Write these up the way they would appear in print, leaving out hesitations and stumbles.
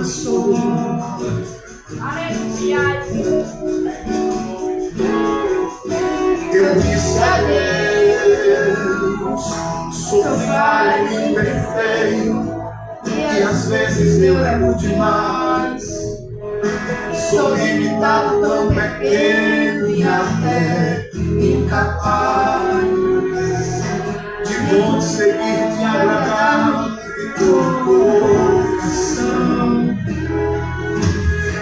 eu sou. Aleluia. Eu disse a Deus, sou falho e imperfeito, e às vezes eu erro demais. Sou limitado, tão pequeno e até incapaz de conseguir te agradar de todo coração.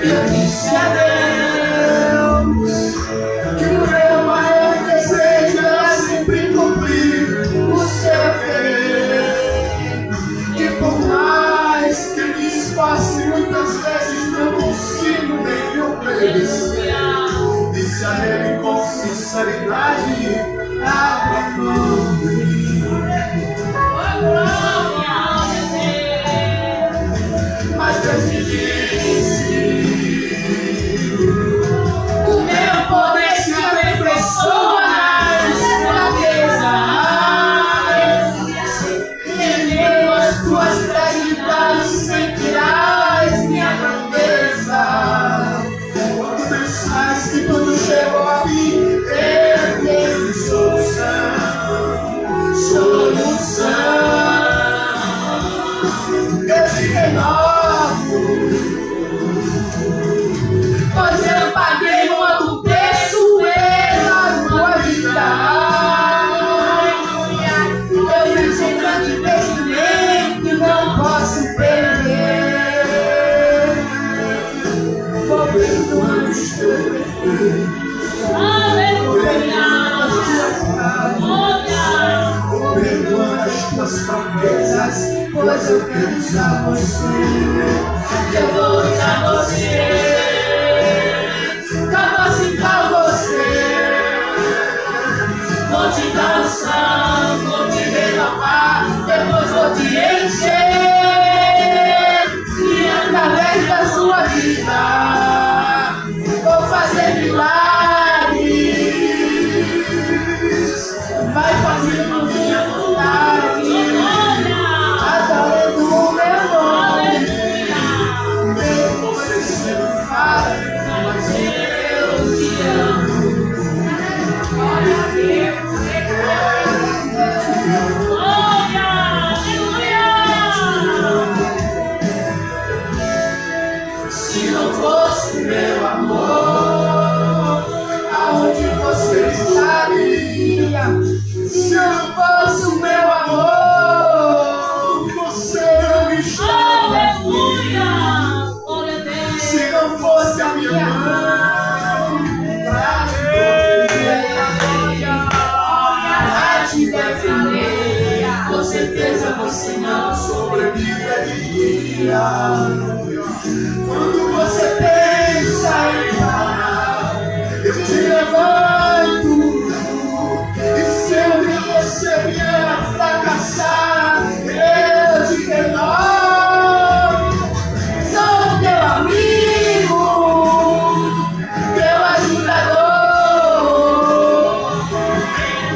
Eu disse a Deus que o meu maior desejo era sempre cumprir o seu querer, e por mais que me esforce, muitas vezes não consigo nem me obedecer. Disse a ele com sinceridade: abra mão de mim. Mas Deus me disse: o meu poder se aperfeiçoa nas fraquezas, e em meio às tuas fragilidades sentirás minha grandeza. Quando pensares que tudo chegou a fim, eu tenho solução. Eu te renovo, pois eu paguei muito preço pela tua vida. Eu fiz um grande investimento e não posso perder. Vou perdoando os teus defeitos, vou perdoando as tuas fraquezas, pois eu quero usar você. Eu vou usar você, capacitar você. Vou te dar unção, vou te renovar, depois vou te encher. E através da sua vida vou fazer milagres. Vai fazendo minha vontade, adorando o meu nome. Mesmo você sendo falho, mas eu te amo. Glória a Deus. Se não fosse meu amor, aonde você estaria? Se não fosse o meu amor, você não estava aqui. Se não fosse a minha mão pra te defender, com certeza você não sobreviveria. Quando você pensa em parar, eu te levanto. E se um dia você vier a fracassar, eu te renovo. Sou teu amigo, teu ajudador.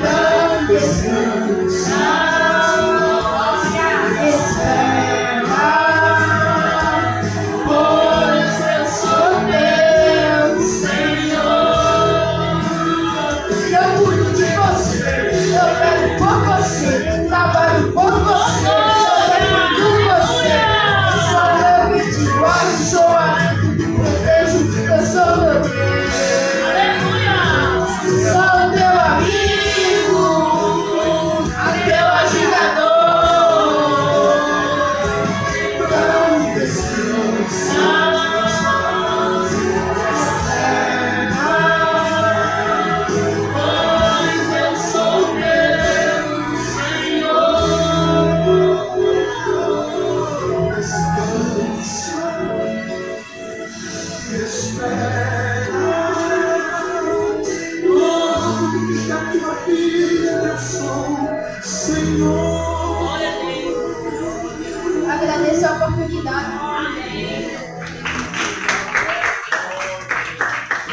Não descansa, espera, pois eu sou teu Senhor. Eu cuido de você, eu pego por você, trabalho por você, eu defendo você. Sou eu que te guardo, sou amigo que te protejo, eu sou meu Deus. Sou teu amigo, teu ajudador. Não descansa, pois eu sou teu Senhor. Descansa, espera, longe da tua vida eu sou Senhor. Agradeço a oportunidade.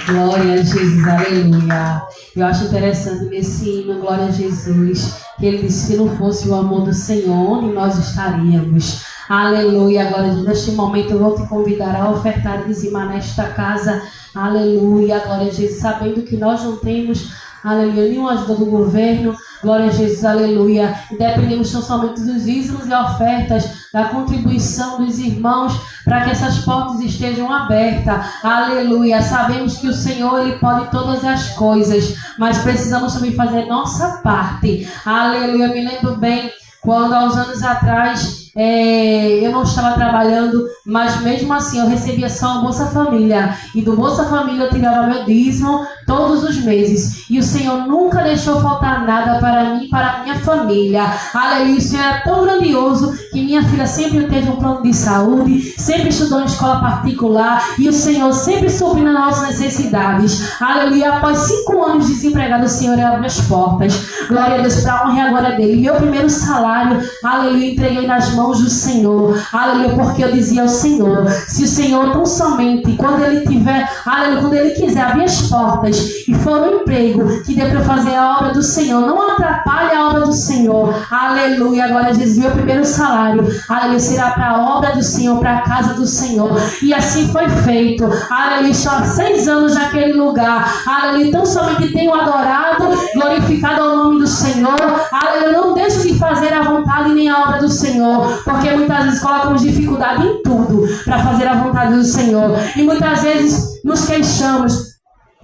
Glória a Jesus, aleluia. Eu acho interessante nesse hino, glória a Jesus, que ele disse: se não fosse o amor do Senhor, onde nós estaríamos? Aleluia. Agora, neste momento, eu vou te convidar a ofertar e dizimar nesta casa. Aleluia. Glória a Jesus. Sabendo que nós não temos, aleluia, nenhuma ajuda do governo. Glória a Jesus, aleluia. E dependemos tão somente dos dízimos e ofertas, da contribuição dos irmãos, para que essas portas estejam abertas. Aleluia. Sabemos que o Senhor, Ele pode todas as coisas, mas precisamos também fazer nossa parte. Aleluia. Eu me lembro bem quando, há uns anos atrás, eu não estava trabalhando, mas mesmo assim eu recebia só o Bolsa Família. E do Bolsa Família eu tirava meu dízimo todos os meses. E o Senhor nunca deixou faltar nada para mim e para a minha família. Aleluia. O Senhor é tão grandioso que minha filha sempre teve um plano de saúde, sempre estudou em escola particular. E o Senhor sempre supriu nas nossas necessidades. Aleluia. Após 5 anos desempregado, o Senhor abriu as portas. Glória a Deus, para a honra e a glória dele. Meu primeiro salário, aleluia, entreguei nas mãos do Senhor. Aleluia. Porque eu dizia ao Senhor, se o Senhor tão somente, quando Ele tiver, aleluia, quando Ele quiser abrir as portas e for um emprego que dê para fazer a obra do Senhor, não atrapalhe a obra do Senhor. Aleluia. Agora Jesus, meu primeiro salário, aleluia, será para a obra do Senhor, para a casa do Senhor. E assim foi feito. Aleluia. Estou há 6 anos naquele lugar. Aleluia. Tão somente tenho adorado, glorificado ao nome do Senhor. Aleluia. Não deixo de fazer a vontade nem a obra do Senhor, porque muitas vezes colocamos dificuldade em tudo para fazer a vontade do Senhor. E muitas vezes nos queixamos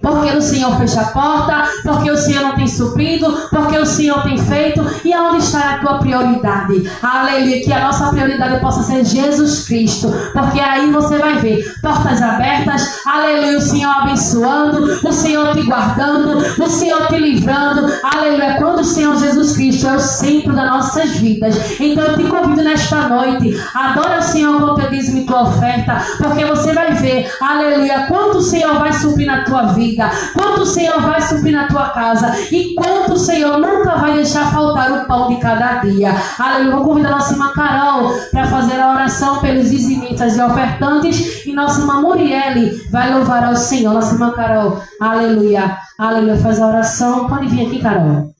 porque o Senhor fecha a porta, porque o Senhor não tem suprido, porque o Senhor tem feito. E aonde está a tua prioridade? Aleluia. Que a nossa prioridade possa ser Jesus Cristo, porque aí você vai ver portas abertas. Aleluia. O Senhor abençoando, o Senhor te guardando, o Senhor te livrando. Aleluia. Quando o Senhor Jesus Cristo é o centro das nossas vidas. Então eu te convido nesta noite, adora o Senhor com teu dízimo e tua oferta, porque você vai ver, aleluia, quanto o Senhor vai suprir na tua vida, quanto o Senhor vai suprir na tua casa, e quanto o Senhor nunca vai deixar faltar o pão de cada dia. Aleluia. Vou convidar a nossa irmã Carol para fazer a oração pelos dizimistas e ofertantes, e nossa irmã Muriele vai louvar ao Senhor. Nossa irmã Carol, aleluia, aleluia, faz a oração. Pode vir aqui, Carol.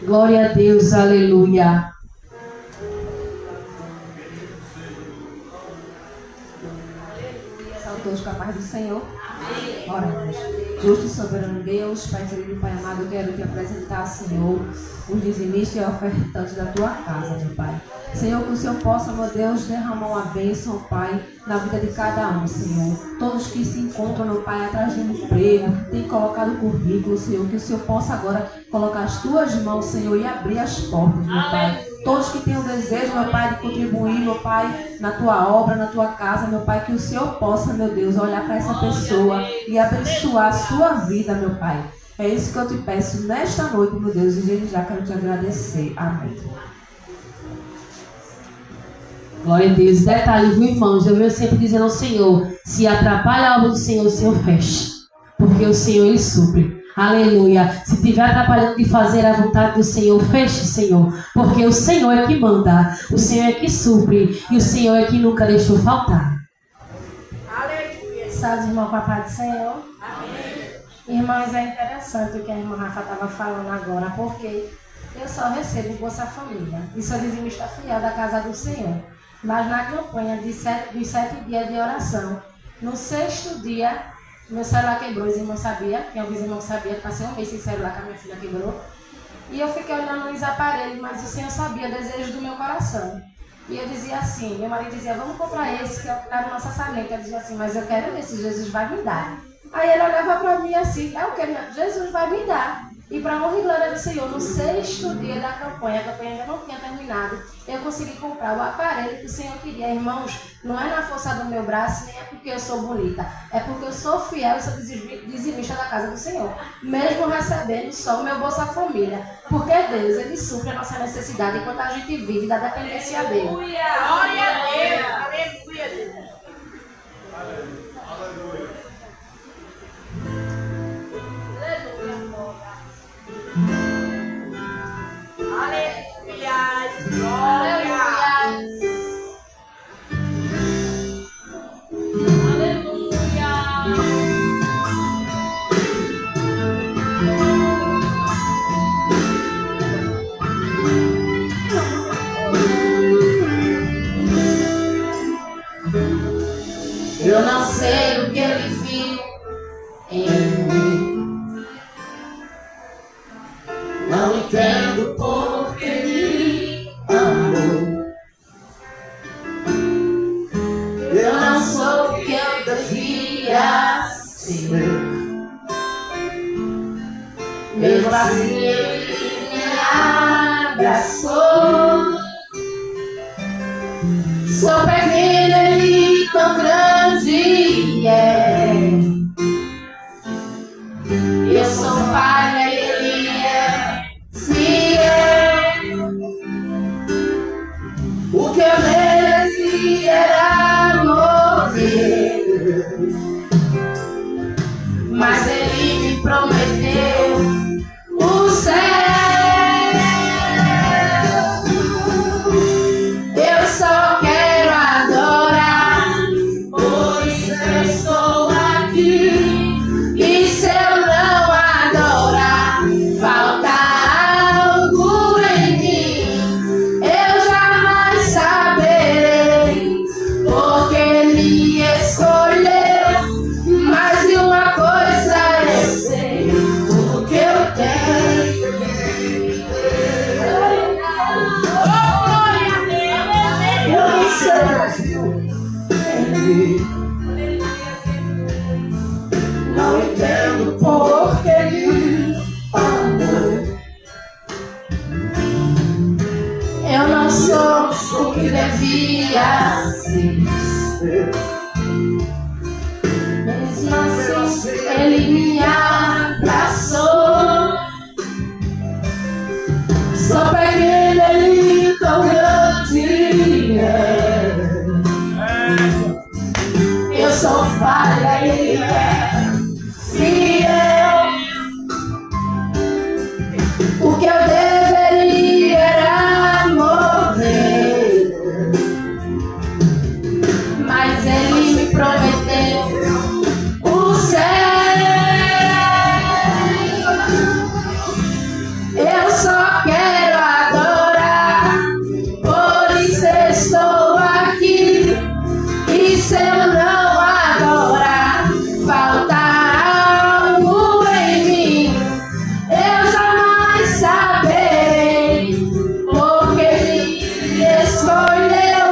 Glória a Deus, aleluia. Todos com a paz do Senhor. Oramos. Justo e soberano Deus, Pai querido, Pai amado, eu quero te apresentar, Senhor, os dizimistas e ofertantes da tua casa, meu Pai. Senhor, que o Senhor possa, meu Deus, derramar uma bênção, Pai, na vida de cada um, Senhor. Todos que se encontram, meu Pai, atrás de um emprego, têm colocado o currículo, Senhor, que o Senhor possa agora colocar as tuas mãos, Senhor, e abrir as portas, meu Pai. Todos que têm o desejo, meu Pai, de contribuir, meu Pai, na tua obra, na tua casa, meu Pai, que o Senhor possa, meu Deus, olhar para essa pessoa e abençoar a sua vida, meu Pai. É isso que eu te peço nesta noite, meu Deus, e desde já quero te agradecer. Amém. Glória a Deus. Detalhe, viu, irmãos? Eu venho sempre dizendo ao Senhor, se atrapalha a obra do Senhor, o Senhor fecha. Porque o Senhor, Ele supre. Aleluia. Se estiver atrapalhando de fazer a vontade do Senhor, feche, Senhor. Porque o Senhor é que manda, o Senhor é que supre, e o Senhor é que nunca deixou faltar. Aleluia. Salve, irmão, com a paz do Senhor. Amém. Irmãos, é interessante o que a irmã Rafa estava falando agora, porque eu só recebo Bolsa Família e sou dizimista fiel da casa do Senhor. Mas na campanha dos 7 dias de oração, no 6º dia, meu celular quebrou, os irmãos sabiam, que alguns irmãos sabiam, passei 1 mês sem celular que a minha filha quebrou. E eu fiquei olhando nos aparelhos, mas o Senhor sabia o desejo do meu coração. E eu dizia assim, meu marido dizia, vamos comprar esse, que é o que está no nosso orçamento. Eu dizia assim, mas eu quero esse, Jesus vai me dar. Aí ele olhava para mim assim, é o que? Jesus vai me dar. E para a honra e glória do Senhor, no 6º dia da campanha, a campanha ainda não tinha terminado, eu consegui comprar o aparelho que o Senhor queria. Irmãos, não é na força do meu braço, nem é porque eu sou bonita, é porque eu sou fiel e sou dizimista da casa do Senhor, mesmo recebendo só o meu Bolsa Família, porque Deus, Ele supre a nossa necessidade enquanto a gente vive da dependência dele. Aleluia! Glória a Deus! Aleluia, Jesus! Aleluia! Eu não sei o que ele viu em mim. Não entendo porque me amou. Eu não sou o que eu devia ser. Mesmo assim ele me abraçou. Sou pequeno, ele tão grande é. Eu sou falha, ele é fiel. O que eu mereci era morrer, mas ele me prometeu o céu. Eu só quero adorar, por isso eu estou aqui. E se eu não adorar, falta algo em mim. Eu jamais saberei, porque me escolheu. Mas de uma coisa eu sei, tudo que eu tenho. Eu não sei, não entendo porque ele amou. Eu não sou o que devia ser. Mesmo assim, ele me abraçou. Sou pequeno, ele tão grande é. Eu sou falha, ele é fiel. O que eu deveria era morrer, mas ele me prometeu o céu. Eu só quero adorar, por isso estou aqui. E se eu não adorar, falta algo em mim. Eu jamais saberei, porque ele me escolheu.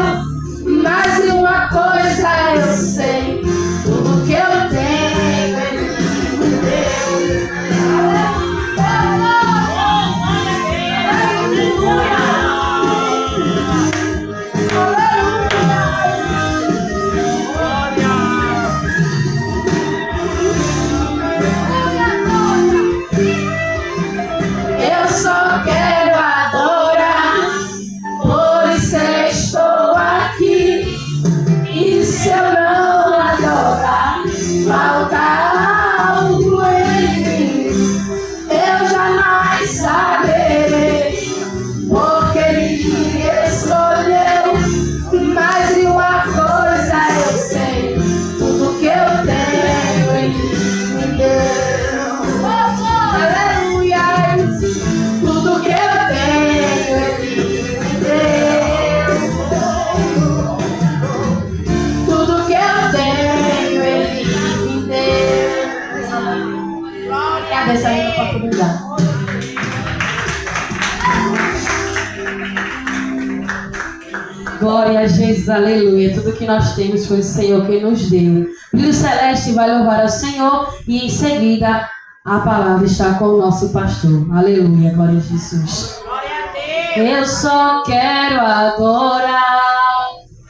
Mas de uma coisa eu sei, tudo que eu tenho ele me deu. Eu só quero adorar, por isso eu estou aqui. E se eu não adorar, falta algo em mim. Eu jamais saberei, porque ele me escolheu. Mas de uma coisa eu sei, tudo que eu tenho ele me deu. Aleluia! Tudo que eu tenho ele me deu. Tudo que eu tenho ele me deu. Cadê essa ainda para oportunidade? Glória a Jesus, aleluia. Tudo que nós temos foi o Senhor que nos deu. O Brilho Celeste vai louvar ao Senhor e em seguida a palavra está com o nosso pastor. Aleluia, glória a Jesus. Eu só quero adorar,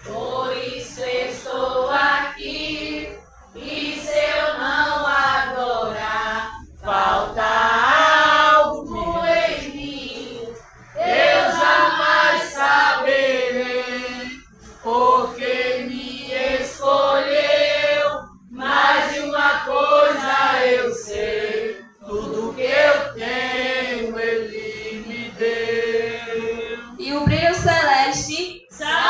Por isso estou aqui. E se eu não adorar, falta algo em mim. Eu jamais saberei, porque me escolheu. Mas de uma coisa eu sei, tudo que eu tenho ele me deu. E o brilho celeste Sabe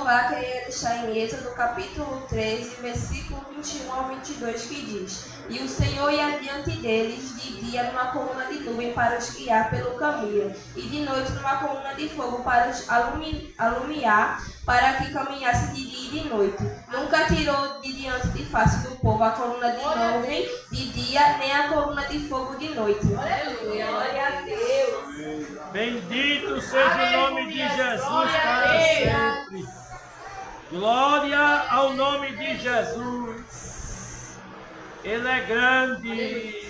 Jeová queria deixar em Êxodo capítulo 13, versículo 21 ao 22, que diz: E o Senhor ia diante deles de dia numa coluna de nuvem para os guiar pelo caminho, e de noite numa coluna de fogo para os alumiar, para que caminhasse de dia e de noite. Nunca tirou de diante de face do povo a coluna de nuvem de dia, nem a coluna de fogo de noite. Aleluia, glória a Deus. Bendito seja o nome de Jesus para sempre. Glória ao nome de Jesus. Ele é grande.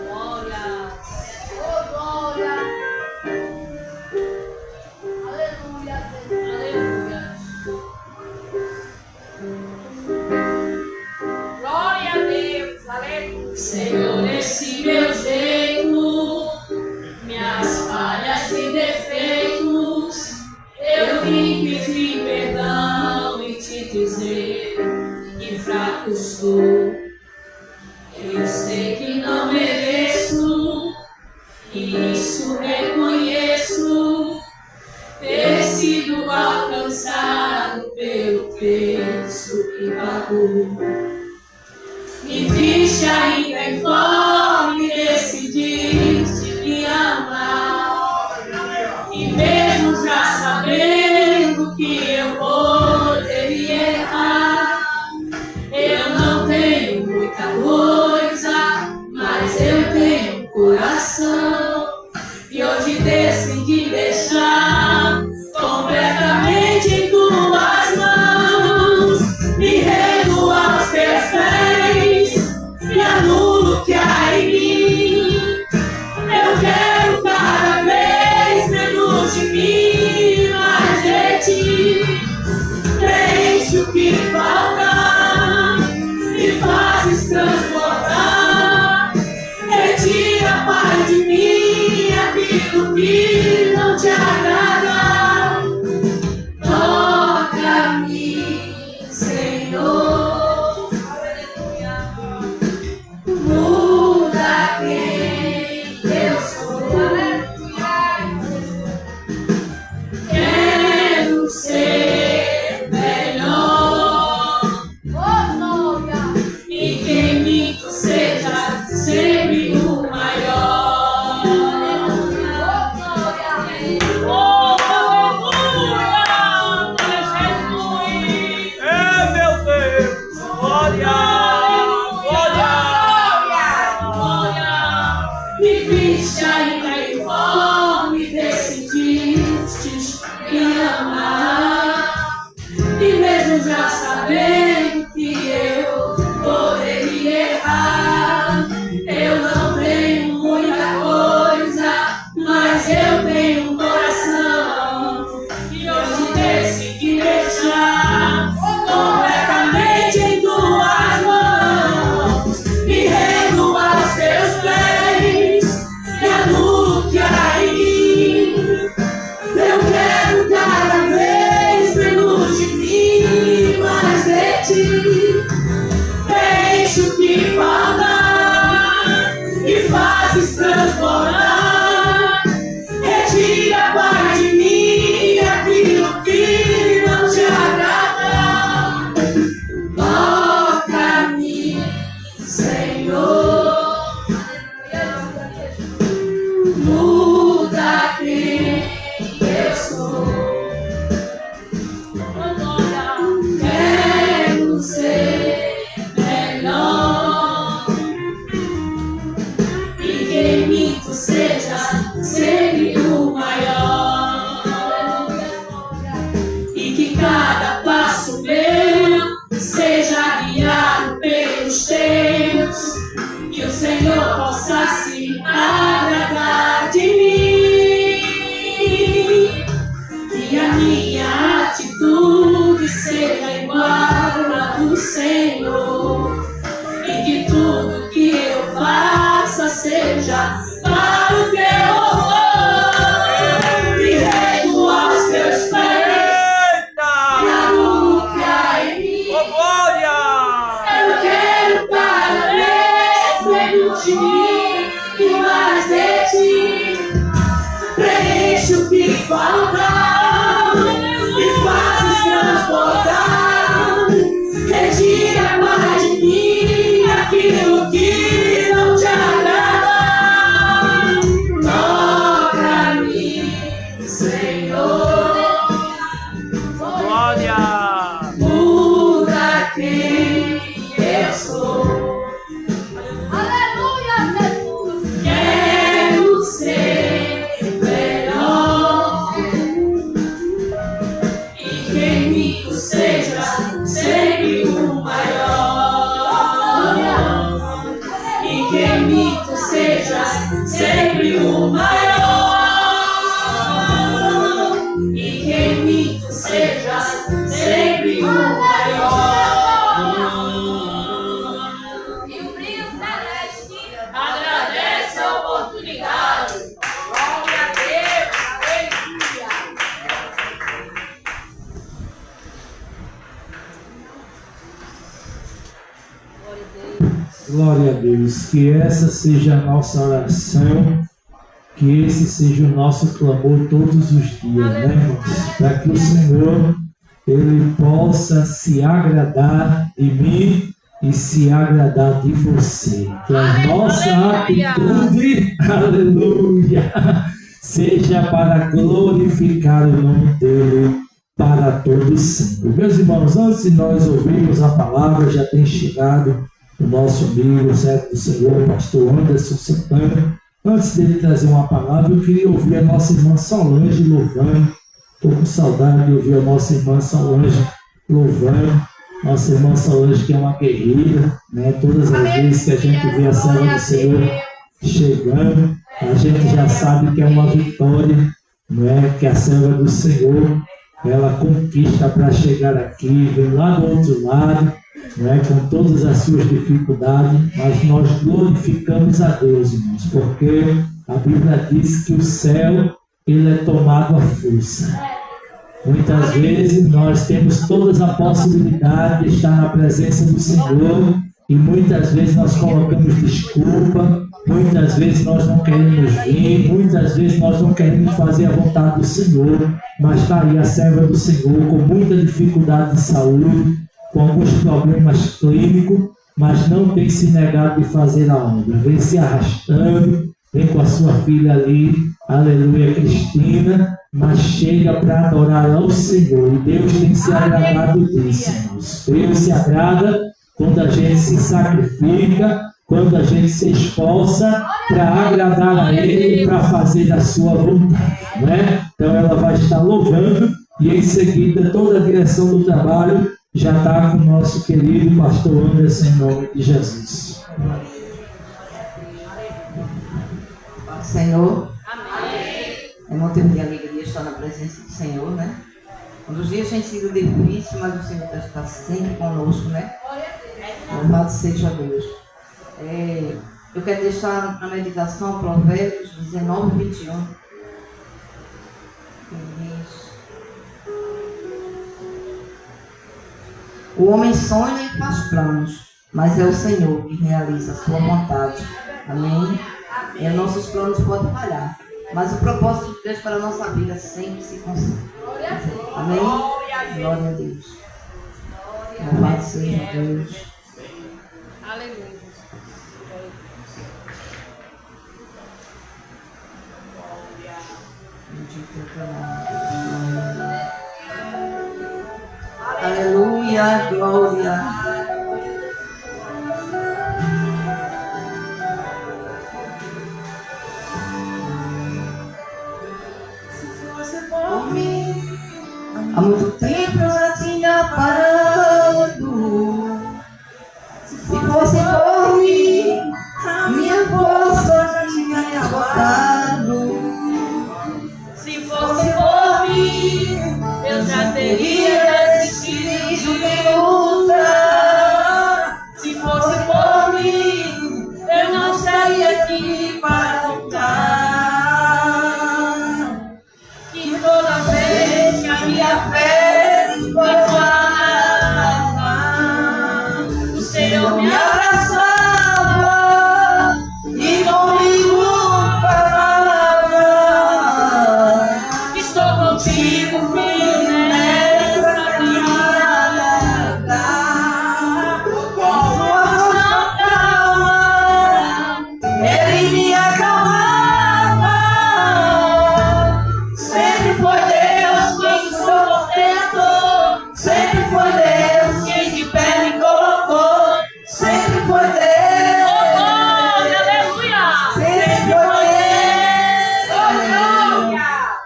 Glória. Oh, glória. Aleluia. Aleluia. Glória a Deus. Aleluia. Senhor, esse meu jeito, minhas falhas e defeitos, eu vim pedir perdão e te dizer que fraco sou. Eu sei que não mereço, e isso reconheço, ter sido alcançado pelo preço que pagou. Me viste ainda em fome, decidiste me amar, e mesmo já sabendo que eu poderia errar, eu não tenho muita coisa, mas eu tenho coração, e hoje decidi deixar completamente em tuas mãos, me rendo aos teus pés e anulo o que há em mim. Eu quero cada vez menos de mim, mais de ti. Preenche o que falta e fazes transbordar. Retira, Pai, de mim aquilo que não te agrada. Toca-me, Senhor. Muda quem eu sou. Quero ser melhor. E que em mim tu seja sempre o maior. Oh, aleluia! Jesus! É, meu Deus. Glória. Me viste ainda em fome, decidiste me amar, e mesmo já sabendo que eu poderia errar, eu não tenho muita coisa, mas eu tenho um coração, e hoje decidi deixar completamente em tuas mãos, me rendo aos teus pés e anulo o que há em mim. Eu quero cada vez menos de mim, mais de ti. Preenche o que falta e fazes transbordar. Retira, Pai, de mim aquilo que não te agrada. Toca-me, Senhor. Muda quem eu sou. Quero ser melhor, e que em mim tu seja sempre o maior, e que cada passo meu seja guiado pelos teus, que o Senhor possa se agradar de mim. Senhor. Glória. Muda quem eu sou. Aleluia, Jesus. Quero ser melhor. E quem me seja sempre o maior. E quem me seja sempre o maior. E quem me seja sempre o maior. E o brilho celeste Agradece a oportunidade. Glória a Deus. Aleluia. Glória a Deus, que essa seja a nossa oração, que esse seja o nosso clamor todos os dias, né, irmãos? Para que o Senhor, Ele possa se agradar de mim e se agradar de você. Que a nossa atitude, aleluia, seja para glorificar o nome dEle para todos sempre. Meus irmãos, antes de nós ouvirmos a palavra, já tem chegado o nosso amigo, o servo do Senhor, o pastor Anderson Santana. Antes dele trazer uma palavra, eu queria ouvir a nossa irmã Solange louvando. Estou com saudade de ouvir a nossa irmã Solange louvando. Nossa irmã Solange, que é uma guerreira, né? Todas as vezes que a gente vê a serva do Senhor chegando, a gente já sabe que é uma vitória, né? Que a serva do Senhor, ela conquista para chegar aqui, vem lá do outro lado, né, com todas as suas dificuldades, mas nós glorificamos a Deus, irmãos, porque a Bíblia diz que o céu, ele é tomado à força. Muitas vezes nós temos todas a possibilidade de estar na presença do Senhor e muitas vezes nós colocamos desculpa, muitas vezes nós não queremos vir, muitas vezes nós não queremos fazer a vontade do Senhor, mas está aí a serva do Senhor com muita dificuldade de saúde, com alguns problemas clínicos, mas não tem se negado de fazer a obra. Vem se arrastando, vem com a sua filha ali, aleluia, Cristina, mas chega para adorar ao Senhor. E Deus tem se agradado disso, irmãos. Deus se agrada quando a gente se sacrifica, quando a gente se esforça para agradar a Ele, para fazer a sua vontade, né? Então ela vai estar louvando e em seguida toda a direção do trabalho já está com o nosso querido pastor Anderson, em nome de Jesus. Senhor, amém. É motivo de alegria estar na presença do Senhor, né? Um dos dias tem sido difícil, mas o Senhor está sempre conosco, né? Louvado seja Deus. Eu quero deixar na meditação Provérbios 19, 21. O homem sonha e faz planos, mas é o Senhor que realiza a sua vontade. Amém? Nossos planos podem falhar, mas o propósito de Deus para a nossa vida sempre se consegue. Amém? Glória a Deus. Louvado seja Deus. Aleluia. Aleluia, glória. Há muito tempo eu já tinha parado. Se fosse por mim, a minha força já tinha me agotado. Se fosse por mim, eu já teria desistido de lutar. Se fosse por mim, eu não estaria aqui para lutar. Que toda vez que a minha fé me falava, o Senhor me abraçava e comigo falava: estou contigo, filho, nessa caminhada. Como a voz calma, ele me acalmava. Sempre foi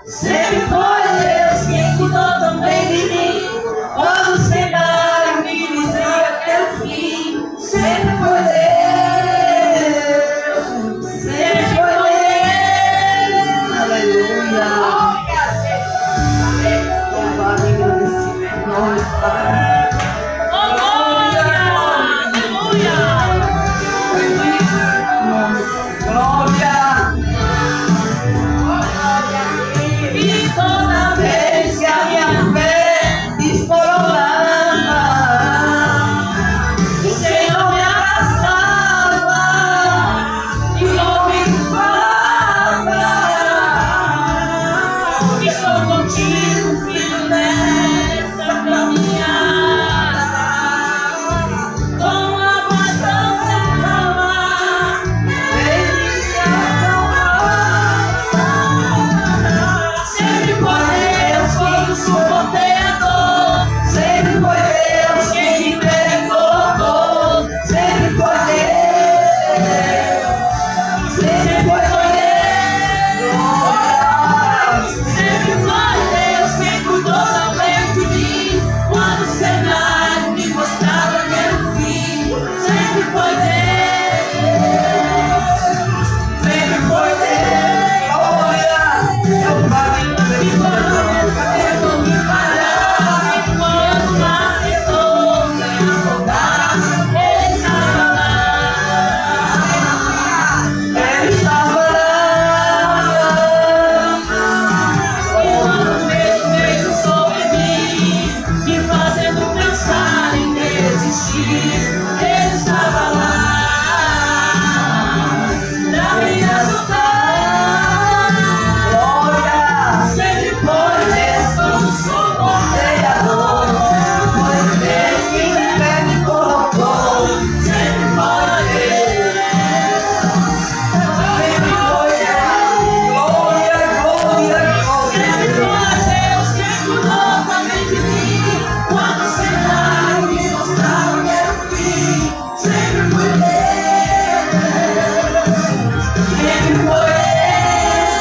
Sempre foi Deus quem cuidou também de mim. Quando o cenário me dizia que era o fim, sempre foi Deus. Sempre foi Deus. Aleluia. Louvado e agradecido em nome do Pai. E toda vez que a minha fé desmoronava, o Senhor me abraçava e comigo falava: estou contigo, filho, nessa caminhada. Com a voz tão calma, ele me acalmava. Sempre foi Deus quem nos suportei a dor. Sempre foi Deus quem me colocou. Sempre foi Deus. Sempre foi Deus. Sempre foi Deus quem cuidou também de mim. Quando o cenário me mostrava que era o fim. Sempre foi Deus. Sempre foi Deus. Olha, eu falei e quando eu me parar, e quando o mar tentou me afogar, ele estava lá. Ele estava lá. E quando o medo veio sobre mim, me fazendo pensar em desistir, ele estava lá pra me ajudar. Glória, sempre foi Deus quando suportei a dor. Foi Deus quem de pé me colocou. Sempre foi Deus. Sempre foi Deus. Glória, glória, glória. Sempre foi Deus quem cuidou também de mim. Quando o cenário me mostrava que era o fim. Sempre foi Deus. Sempre foi Deus.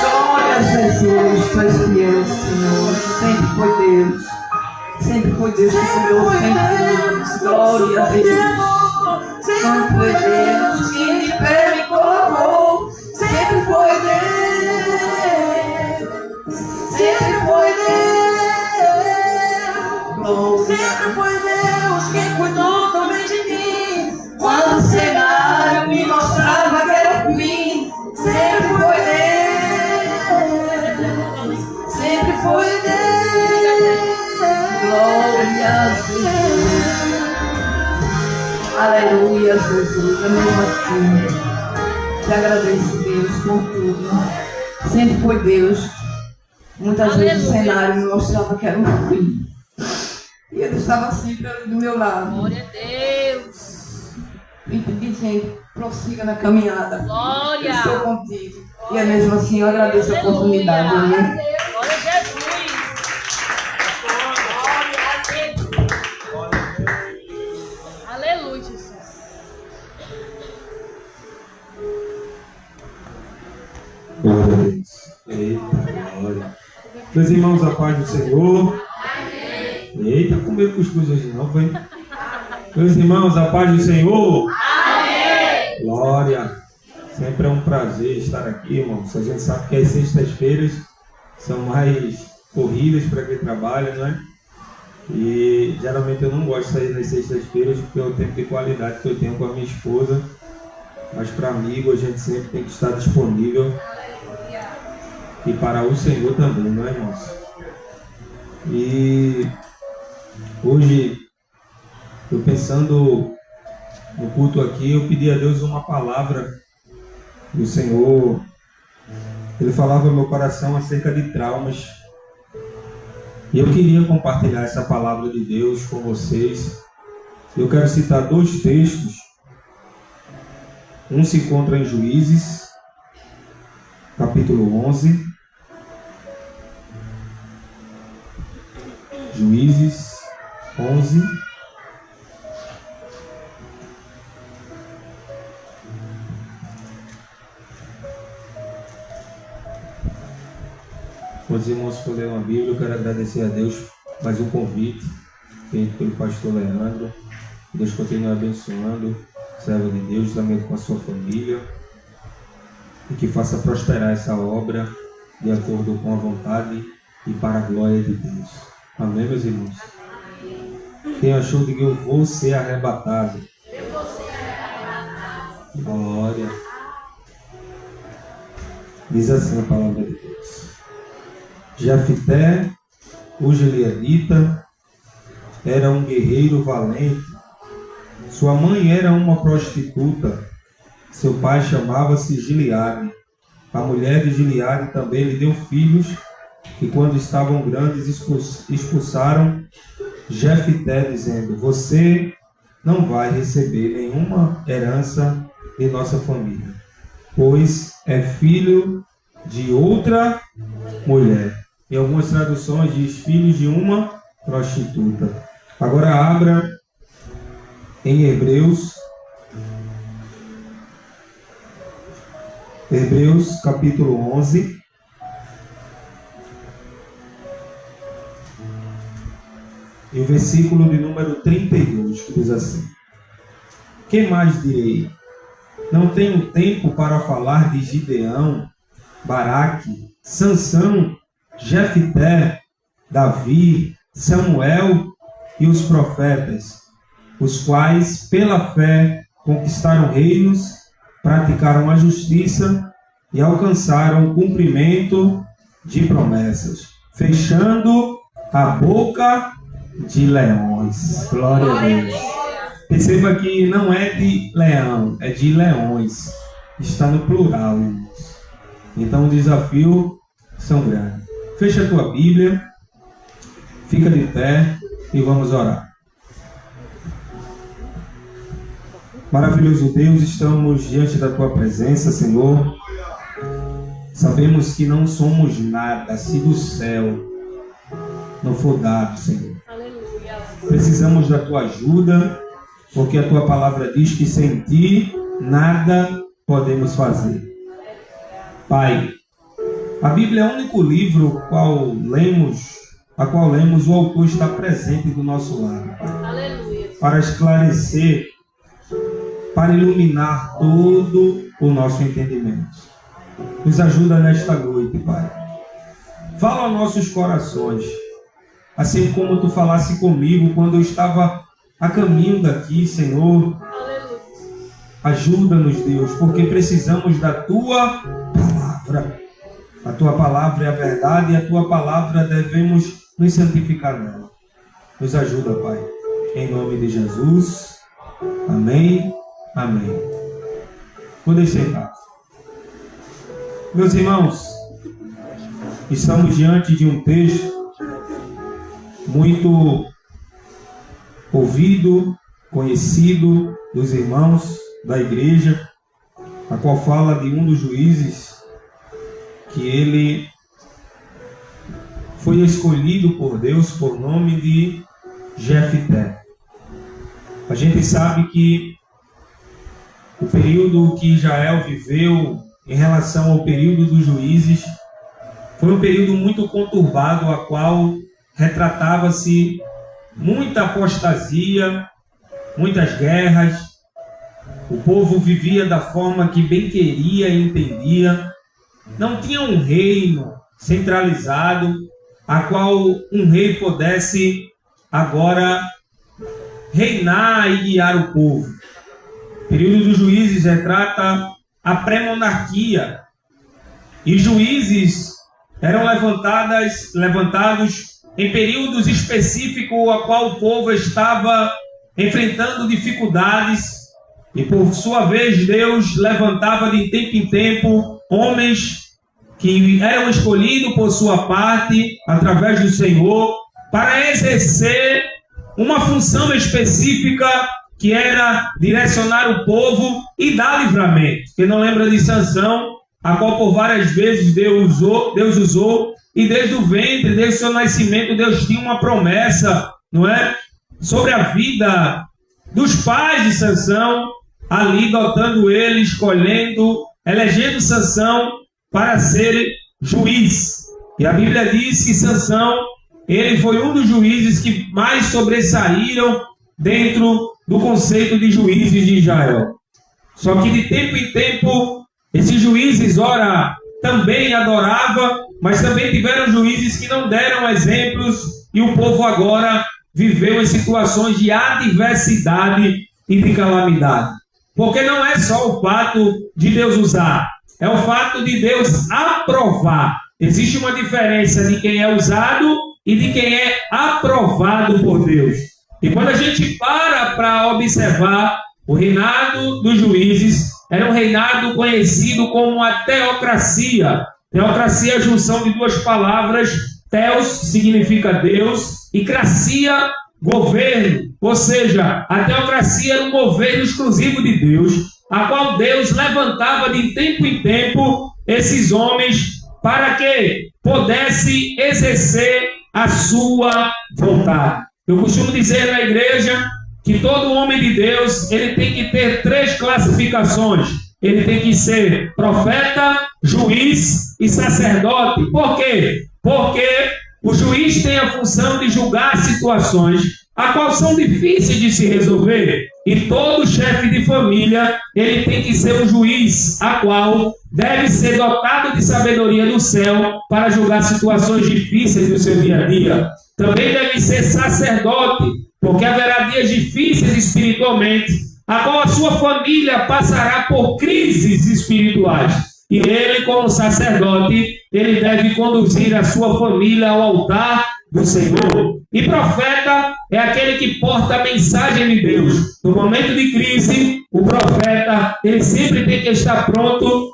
Glória a Jesus, tu és fiel, Senhor. Sempre foi Deus. Sempre foi Deus que cuidou sempre de nós. Glória a Deus. Sempre foi Deus que de pé me colocou. Sempre foi Deus. Sempre foi Deus. Glória. Sempre foi Deus quem cuidou também de mim. Quando o cenário me mostrava que era o fim, sempre foi Deus. Sempre foi Deus. Glória a Deus. Aleluia, Jesus. É mesmo assim. Te agradeço, Deus, por tudo. Sempre foi Deus. Muitas vezes o cenário me mostrava que era um fim. E ele estava sempre ali do meu lado. Glória a Deus. E dizendo, prossiga na caminhada. Glória. Eu estou contigo. E é mesmo assim, eu agradeço a oportunidade. Glória a Amém. Deus. Glória a Jesus. Aleluia, Jesus. Glória a Deus. Eita, glória. Meus irmãos, a paz do Senhor. Eita, comer cuscuz hoje não, foi? Meus irmãos, a paz do Senhor. Glória. Sempre é um prazer estar aqui, irmãos. A gente sabe que as sextas-feiras são mais corridas para quem trabalha, não é? E geralmente eu não gosto de sair nas sextas-feiras porque é o tempo de qualidade que eu tenho com a minha esposa. Mas para amigo a gente sempre tem que estar disponível. E para o Senhor também, não é, irmãos? E hoje, eu pensando no culto aqui, eu pedi a Deus uma palavra. E o Senhor, Ele falava no meu coração acerca de traumas. E eu queria compartilhar essa palavra de Deus com vocês. Eu quero citar dois textos. Um se encontra em Juízes, capítulo 11. Juízes 11. Vou os irmãos for ler uma Bíblia, eu quero agradecer a Deus mais um convite feito pelo pastor Leandro. Deus continue abençoando, servo de Deus, também com a sua família, e que faça prosperar essa obra de acordo com a vontade e para a glória de Deus. Amém, meus irmãos? Quem achou de que eu vou ser arrebatado? Eu vou ser arrebatado. Glória. Diz assim a palavra de Deus. Jefté, o gileadita, era um guerreiro valente. Sua mãe era uma prostituta. Seu pai chamava-se Gileade. A mulher de Gileade também lhe deu filhos, que quando estavam grandes expulsaram Jefté, dizendo: você não vai receber nenhuma herança de nossa família, pois é filho de outra mulher. Em algumas traduções diz filho de uma prostituta. Agora abra em Hebreus capítulo 11. E o versículo de número 32, que diz assim: que mais direi? Não tenho tempo para falar de Gideão, Baraque, Sansão, Jefté, Davi, Samuel e os profetas, os quais pela fé conquistaram reinos, praticaram a justiça e alcançaram o cumprimento de promessas, fechando a boca de leões. Glória a Deus. Perceba que não é de leão, é de leões. Está no plural, irmãos. Então o desafio são grandes. Fecha a tua Bíblia, fica de pé e vamos orar. Maravilhoso Deus, estamos diante da tua presença, Senhor. Sabemos que não somos nada se do céu não for dado, Senhor. Precisamos da tua ajuda, porque a tua palavra diz que sem ti nada podemos fazer. Pai, a Bíblia é o único livro a qual lemos, o autor está presente do nosso lado, Pai, para esclarecer, para iluminar todo o nosso entendimento. Nos ajuda nesta noite, Pai. Fala aos nossos corações, assim como tu falasse comigo quando eu estava a caminho daqui, Senhor. Ajuda-nos, Deus, porque precisamos da tua palavra. A tua palavra é a verdade e a tua palavra devemos nos santificar nela. Nos ajuda, Pai. Em nome de Jesus. Amém. Amém. Podem sentar. Meus irmãos, estamos diante de um texto muito ouvido, conhecido dos irmãos da igreja, a qual fala de um dos juízes que ele foi escolhido por Deus por nome de Jefté. A gente sabe que o período que Israel viveu em relação ao período dos juízes foi um período muito conturbado, a qual retratava-se muita apostasia, muitas guerras. O povo vivia da forma que bem queria e entendia. Não tinha um reino centralizado, a qual um rei pudesse agora reinar e guiar o povo. O período dos juízes retrata a pré-monarquia. E juízes eram levantados em períodos específicos a qual o povo estava enfrentando dificuldades, e por sua vez Deus levantava de tempo em tempo homens que eram escolhidos por sua parte, através do Senhor, para exercer uma função específica, que era direcionar o povo e dar livramento. Quem não lembra de Sansão, a qual por várias vezes Deus usou, e desde o ventre, desde o seu nascimento, Deus tinha uma promessa, não é? Sobre a vida dos pais de Sansão, ali dotando ele, escolhendo, elegendo Sansão para ser juiz. E a Bíblia diz que Sansão, ele foi um dos juízes que mais sobressaíram dentro do conceito de juízes de Israel. Só que de tempo em tempo, esses juízes, ora, também adoravam, mas também tiveram juízes que não deram exemplos, e o povo agora viveu em situações de adversidade e de calamidade. Porque não é só o fato de Deus usar, é o fato de Deus aprovar. Existe uma diferença de quem é usado e de quem é aprovado por Deus. E quando a gente para observar, o reinado dos juízes era um reinado conhecido como a teocracia. Teocracia é a junção de duas palavras. Theos significa Deus e cracia, governo. Ou seja, a teocracia era um governo exclusivo de Deus, a qual Deus levantava de tempo em tempo esses homens para que pudesse exercer a sua vontade. Eu costumo dizer na igreja que todo homem de Deus, ele tem que ter 3 classificações. Ele tem que ser profeta, juiz e sacerdote. Por quê? Porque o juiz tem a função de julgar situações a qual são difíceis de se resolver. E todo chefe de família, ele tem que ser um juiz, a qual deve ser dotado de sabedoria do céu para julgar situações difíceis do seu dia a dia. Também deve ser sacerdote, porque haverá dias difíceis espiritualmente, a qual a sua família passará por crises espirituais. E ele, como sacerdote, ele deve conduzir a sua família ao altar do Senhor. E profeta é aquele que porta a mensagem de Deus. No momento de crise, o profeta, ele sempre tem que estar pronto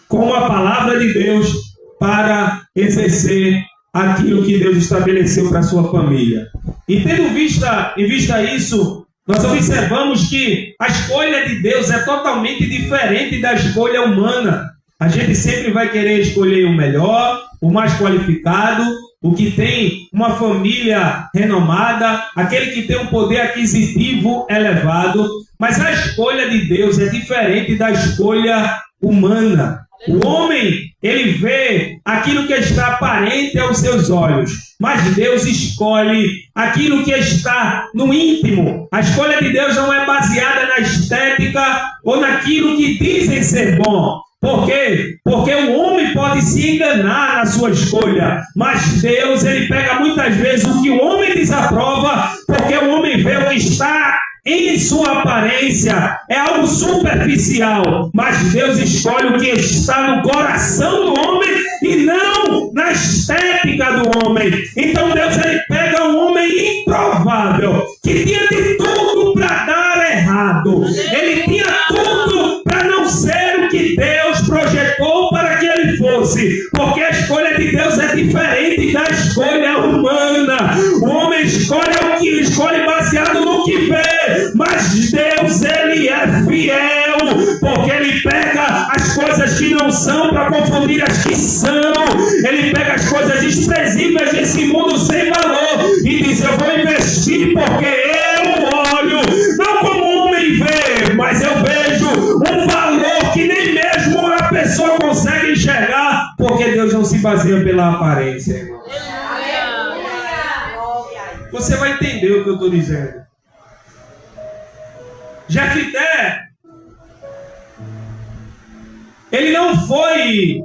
com a palavra de Deus para exercer aquilo que Deus estabeleceu para a sua família. E tendo em vista isso, nós observamos que a escolha de Deus é totalmente diferente da escolha humana. A gente sempre vai querer escolher o melhor, o mais qualificado, o que tem uma família renomada, aquele que tem um poder aquisitivo elevado. Mas a escolha de Deus é diferente da escolha humana. O homem, ele vê aquilo que está aparente aos seus olhos, mas Deus escolhe aquilo que está no íntimo. A escolha de Deus não é baseada na estética ou naquilo que dizem ser bom. Por quê? Porque o homem pode se enganar na sua escolha, mas Deus, ele pega muitas vezes o que o homem desaprova, porque o homem vê o que está em sua aparência, é algo superficial, mas Deus escolhe o que está no coração do homem e não na estética do homem. Então Deus, ele pega um homem improvável, que tinha de tudo para dar errado, ele tinha tudo para não ser o que Deus projetou para que ele fosse, porque a escolha de Deus é diferente da escolha humana. O homem escolhe baseado no que vê, mas Deus, ele é fiel, porque ele pega as coisas que não são para confundir as que são. Ele pega as coisas desprezíveis desse mundo sem valor e diz: eu vou investir porque eu olho, não como o homem vê, mas eu vejo um valor que nem mesmo a pessoa consegue enxergar, porque Deus não se baseia pela aparência, irmão. Você vai entender o que eu estou dizendo. Jefté, ele não foi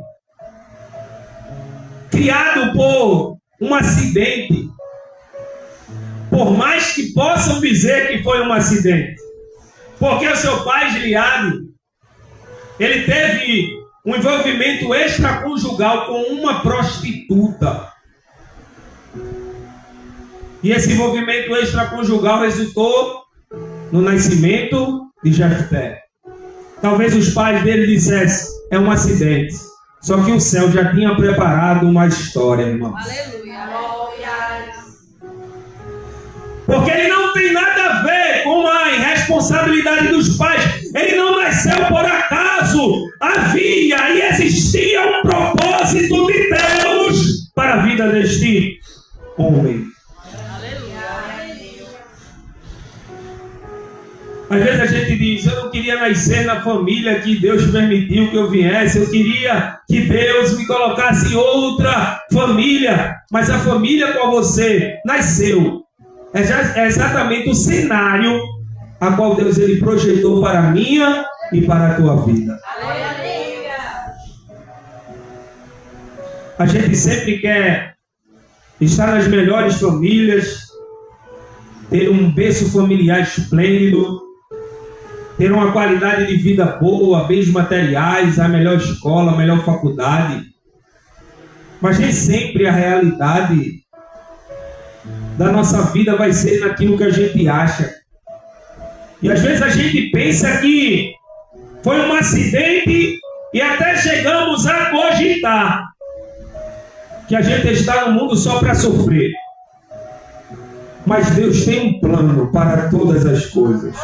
criado por um acidente, por mais que possam dizer que foi um acidente, porque o seu pai, Gileade, ele teve um envolvimento extraconjugal com uma prostituta. E esse envolvimento extraconjugal resultou no nascimento de Jefté. Talvez os pais dele dissessem: é um acidente. Só que o céu já tinha preparado uma história, irmão. Aleluia. Porque ele não tem nada a ver com a irresponsabilidade dos pais. Ele não nasceu por acaso. Havia e existia um propósito de Deus para a vida deste homem. Às vezes a gente diz, eu não queria nascer na família que Deus permitiu que eu viesse, eu queria que Deus me colocasse em outra família, mas a família com você nasceu é exatamente o cenário a qual Deus ele projetou para a minha e para a tua vida. A gente sempre quer estar nas melhores famílias, ter um berço familiar esplêndido, ter uma qualidade de vida boa, bens materiais, a melhor escola, a melhor faculdade. Mas nem sempre a realidade da nossa vida vai ser naquilo que a gente acha. E às vezes a gente pensa que foi um acidente e até chegamos a cogitar que a gente está no mundo só para sofrer. Mas Deus tem um plano para todas as coisas.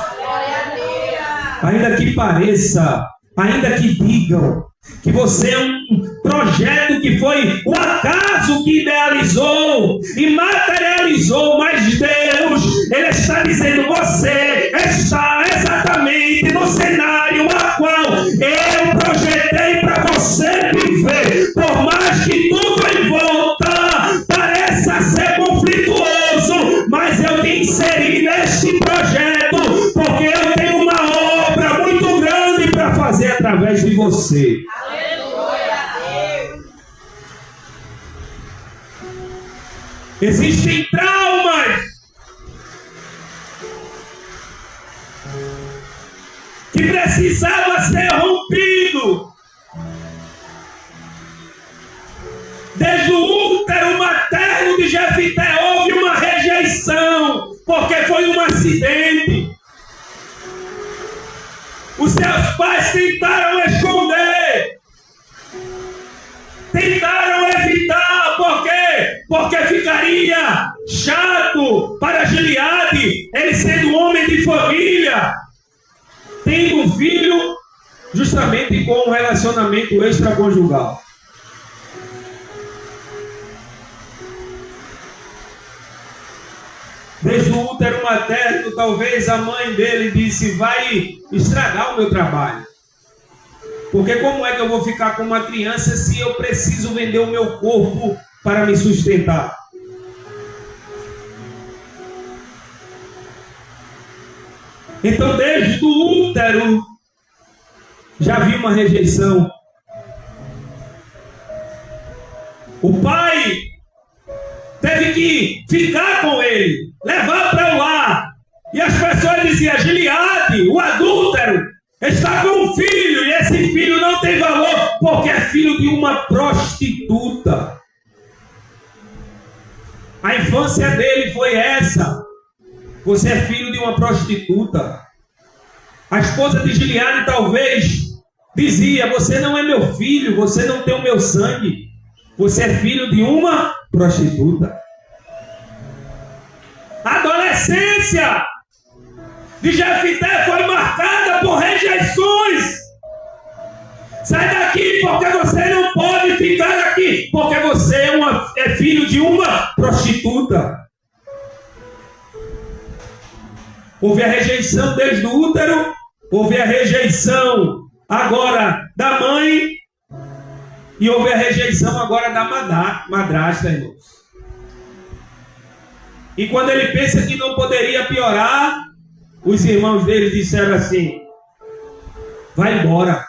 Ainda que pareça, ainda que digam que você é um projeto que foi o acaso que idealizou e materializou, mas Deus, Ele está dizendo, você está exatamente no cenário a qual eu projetei para você viver. Por mais que tudo em volta pareça ser conflituoso, mas eu te inseri neste projeto, porque eu tenho uma obra muito grande para fazer através de você. Existem traumas que precisavam ser rompidos. Desde o útero materno de Jefité houve uma rejeição, porque foi um acidente. Os seus pais tentaram esconder, tentaram evitar, por quê? Porque ficaria chato para Gileade, ele sendo um homem de família, tendo um filho justamente com um relacionamento extraconjugal. Desde o útero materno, talvez a mãe dele disse, vai estragar o meu trabalho. Porque como é que eu vou ficar com uma criança se eu preciso vender o meu corpo para me sustentar? Então, desde o útero, já vi uma rejeição. O pai teve que ficar com ele, levar para o lar. E as pessoas diziam, Gileade, o adúltero, está com um filho, e esse filho não tem valor, porque é filho de uma prostituta. A infância dele foi essa. Você é filho de uma prostituta. A esposa de Gileade talvez dizia, você não é meu filho, você não tem o meu sangue. Você é filho de uma prostituta. A adolescência de Jefité foi marcada por rejeições. Sai daqui porque você não pode ficar aqui, porque você é filho de uma prostituta. Houve a rejeição desde o útero, houve a rejeição agora da mãe e houve a rejeição agora da madrasta, irmãos. E quando ele pensa que não poderia piorar, os irmãos dele disseram assim, vai embora,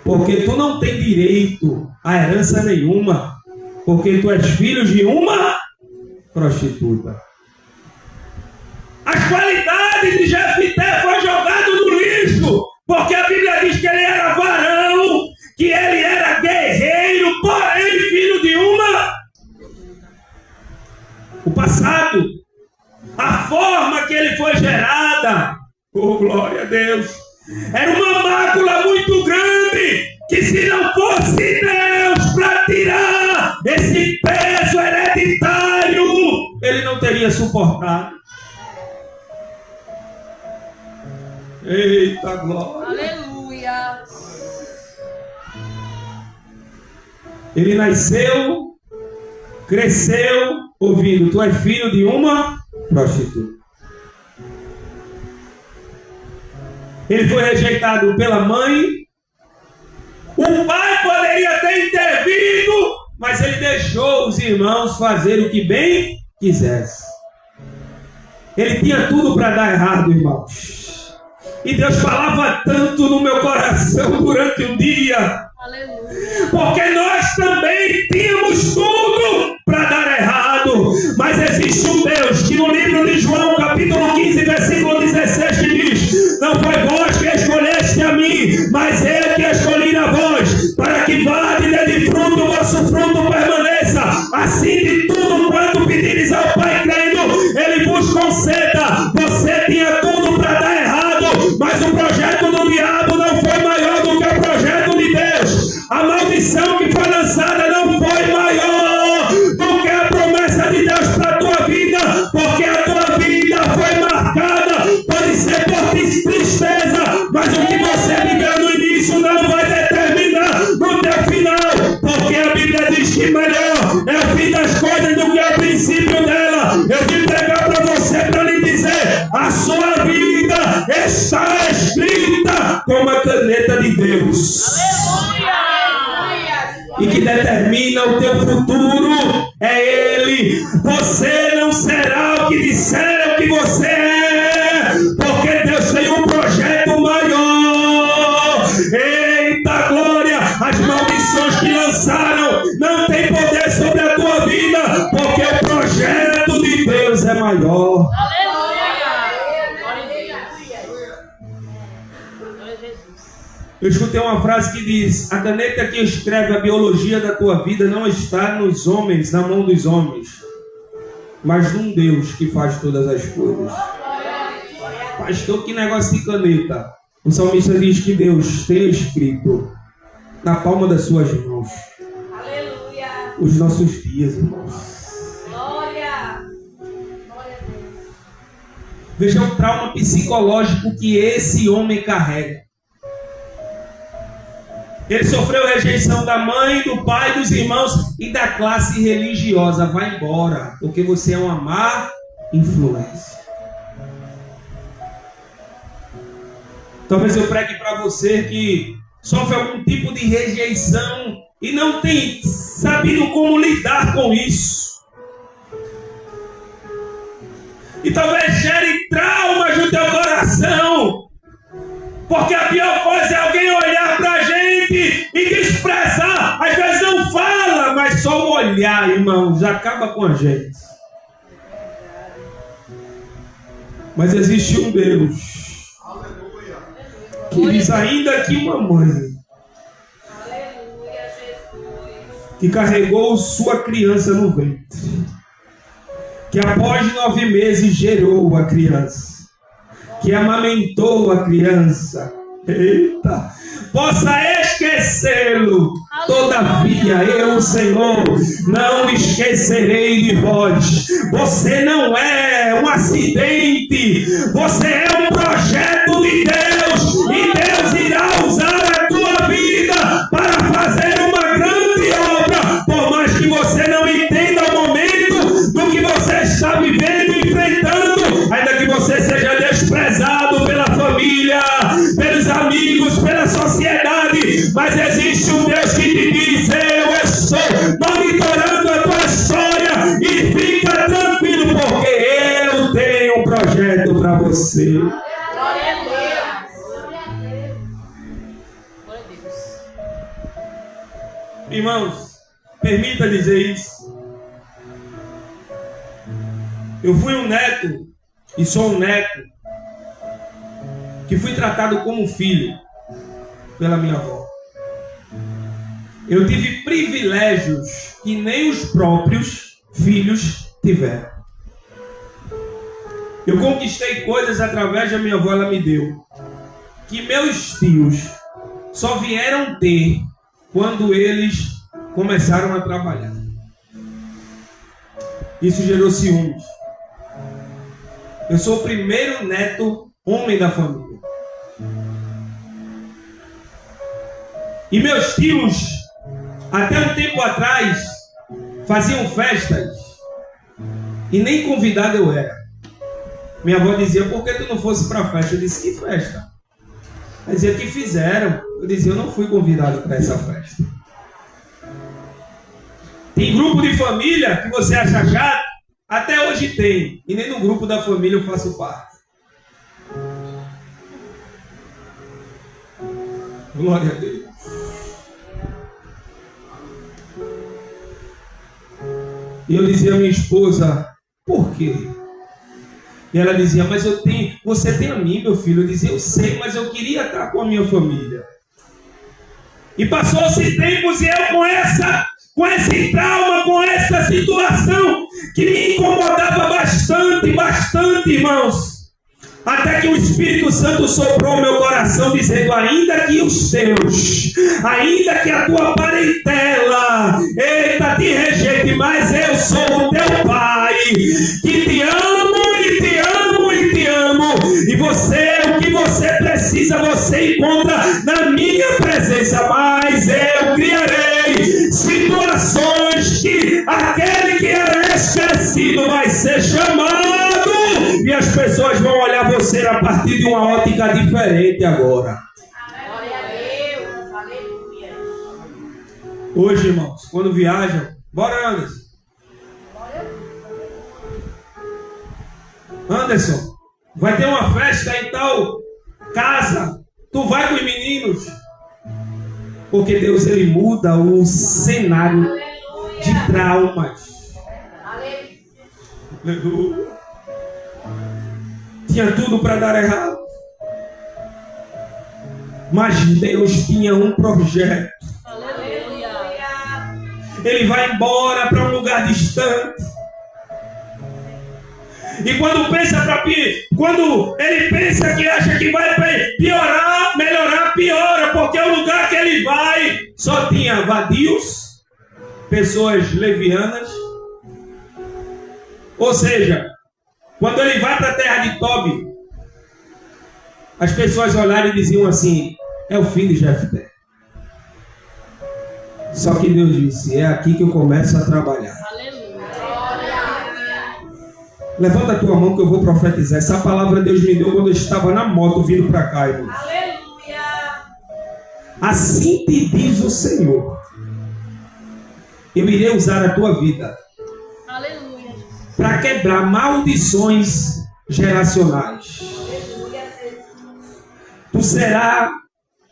porque tu não tem direito a herança nenhuma, porque tu és filho de uma prostituta. As qualidades de Jefité foram jogadas no lixo, porque a Bíblia diz que ele era varão, que ele era guerreiro, porém filho de uma. O passado, a forma que ele foi gerada, oh glória a Deus, era uma mácula muito grande, que se não fosse Deus para tirar esse peso hereditário, ele não teria suportado. Eita glória! Aleluia! Ele nasceu, cresceu, ouvindo, tu és filho de uma prostituta. Ele foi rejeitado pela mãe. O pai poderia ter intervido, mas ele deixou os irmãos fazer o que bem quisesse. Ele tinha tudo para dar errado, irmãos. E Deus falava tanto no meu coração durante o dia. Aleluia. Porque nós também tínhamos tudo para dar errado. Mas existe um Deus que no livro de João, capítulo 15, versículo 16, que diz: não foi vós que escolheste a mim, mas eu que escolhi a vós, para que vade e dê fruto, o vosso fruto permaneça. Assim de tudo quanto pedires ao Pai crendo, Ele vos conceda. Você tinha tudo para dar errado, mas o projeto do diabo não foi maior do que o projeto de Deus. A maldição que foi lançada não foi maior do que a promessa de Deus para a tua vida, porque a tua vida foi marcada, pode ser por tristeza, mas o que você viveu no início não vai determinar no teu final, porque a Bíblia diz que melhor é o fim das coisas do que o princípio dela. Eu vim pregar para você para lhe dizer: a sua vida está escrita com a caneta de Deus. E que determina o teu futuro é Ele. Você não será o que disseram que você é, porque Deus tem um projeto maior. Eita glória! As maldições que lançaram não tem poder sobre a tua vida, porque o projeto de Deus é maior. Eu escutei uma frase que diz: a caneta que escreve a biologia da tua vida não está nos homens, na mão dos homens, mas num Deus que faz todas as coisas. Pastor, que negócio de caneta? O salmista diz que Deus tem escrito na palma das suas mãos os nossos dias, irmãos. Veja o trauma psicológico que esse homem carrega. Ele sofreu rejeição da mãe, do pai, dos irmãos e da classe religiosa. Vai embora, porque você é uma má influência. Talvez eu pregue para você que sofre algum tipo de rejeição e não tem sabido como lidar com isso. E talvez gere traumas no teu coração. Porque a pior coisa é alguém olhar pra gente e desprezar. Às vezes não fala, mas só o olhar, irmãos, acaba com a gente. Mas existe um Deus que diz: ainda que uma mãe que carregou sua criança no ventre, que após 9 meses gerou a criança, que amamentou a criança, eita, possa esquecê-lo. Todavia eu, Senhor, não esquecerei de vós. Você não é um acidente, você é um projeto de Deus, e Deus irá usar a tua vida para fazer uma grande obra, por mais que você não entenda o momento do que você está vivendo e enfrentando, ainda que você seja desprezado pela família, pelos amigos, pela sociedade, mas existe um Deus que te diz: eu estou monitorando a tua história e fica tranquilo, porque eu tenho um projeto para você. Glória a Deus. Irmãos, permita dizer isso. Eu fui um neto e sou um neto que fui tratado como filho pela minha avó. Eu tive privilégios que nem os próprios filhos tiveram. Eu conquistei coisas através da minha avó, ela me deu, que meus tios só vieram ter quando eles começaram a trabalhar. Isso gerou ciúmes. Eu sou o primeiro neto homem da família. E meus tios, até um tempo atrás, faziam festas e nem convidado eu era. Minha avó dizia: por que tu não fosse para a festa? Eu disse: que festa? Aí dizia que fizeram. Eu dizia, eu não fui convidado para essa festa. Tem grupo de família que você acha chato? Até hoje tem. E nem no grupo da família eu faço parte. Glória a Deus. E eu dizia à minha esposa, por quê? E ela dizia, mas você tem a mim, meu filho. Eu dizia, eu sei, mas eu queria estar com a minha família. E passou-se tempos e eu com esse trauma, com essa situação que me incomodava bastante, irmãos. Até que o Espírito Santo soprou no meu coração, dizendo, ainda que os teus, ainda que a tua parentela, eita, te rejeite, mas eu sou o teu Pai, que te amo e te amo e te amo. E você, o que você precisa, você encontra na minha presença, mas eu criarei situações que aquele que era esquecido vai ser chamado. E as pessoas vão olhar você a partir de uma ótica diferente agora. Glória a Deus. Aleluia. Hoje, irmãos, quando viajam, bora, Anderson. Anderson, vai ter uma festa em tal casa. Tu vai com os meninos. Porque Deus, ele muda o cenário de traumas. Aleluia. Tinha tudo para dar errado. Mas Deus tinha um projeto. Aleluia. Ele vai embora para um lugar distante. E quando ele pensa que acha que vai piorar, melhorar, piora. Porque o lugar que ele vai só tinha vadios, pessoas levianas. Ou seja, quando ele vai para a terra de Tobi, as pessoas olharam e diziam assim, é o filho de Jefté. Só que Deus disse, é aqui que eu começo a trabalhar. Levanta a tua mão que eu vou profetizar. Essa palavra Deus me deu quando eu estava na moto vindo para cá, irmão. Aleluia. Assim te diz o Senhor, eu irei usar a tua vida para quebrar maldições geracionais. Tu serás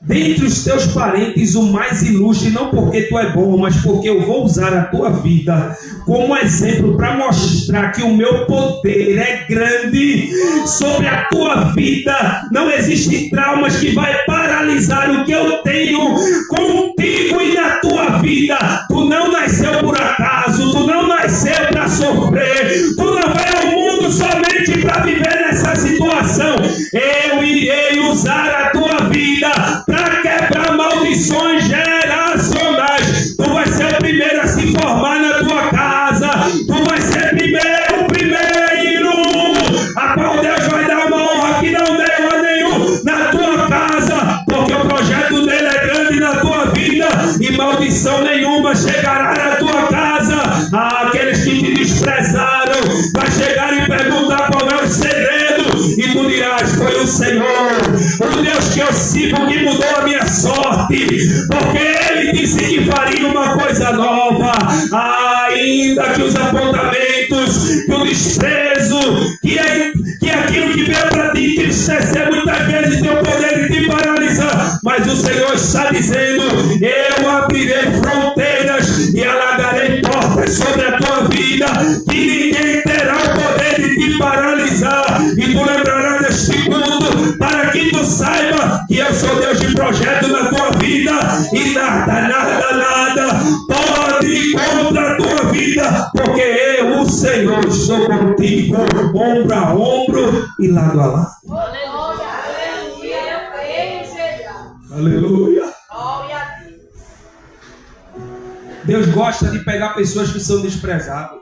dentre os teus parentes o mais ilustre, não porque tu é bom, mas porque eu vou usar a tua vida como exemplo para mostrar que o meu poder é grande sobre a tua vida. Não existe traumas que vai paralisar o que eu tenho contigo e na tua vida. Tu não nasceu por acaso, tu não nasceu para sofrer, tu não veio ao mundo somente para viver nessa situação. Eu irei usar a tua vida para quebrar maldições geracionais. Tu vai ser o primeiro a se formar na tua casa. Tu vai ser o primeiro, a qual Deus vai dar uma honra que não deu a nenhum na tua casa, porque o projeto dele é grande na tua vida e maldição nenhuma chegará na tua casa. Aqueles que te desprezaram vai chegar e perguntar qual é o segredo, e tu dirás, foi o Senhor, o Deus que eu sirvo, que mudou a minha sorte, porque Ele disse que faria uma coisa nova. Ainda que os apontamentos, que o desprezo, que aquilo que veio para te entristecer muitas vezes tem o poder de te paralisar, mas o Senhor está dizendo, eu abrirei fronteiras e alargarei portas sobre a tua vida, que ninguém terá o poder de te paralisar. E tu lembrarás deste culto para que tu saiba que eu sou Deus de projeto na tua vida, e nada pode ir contra a tua vida, porque eu, o Senhor, estou contigo, ombro a ombro e lado a lado. Aleluia. Deus gosta de pegar pessoas que são desprezadas.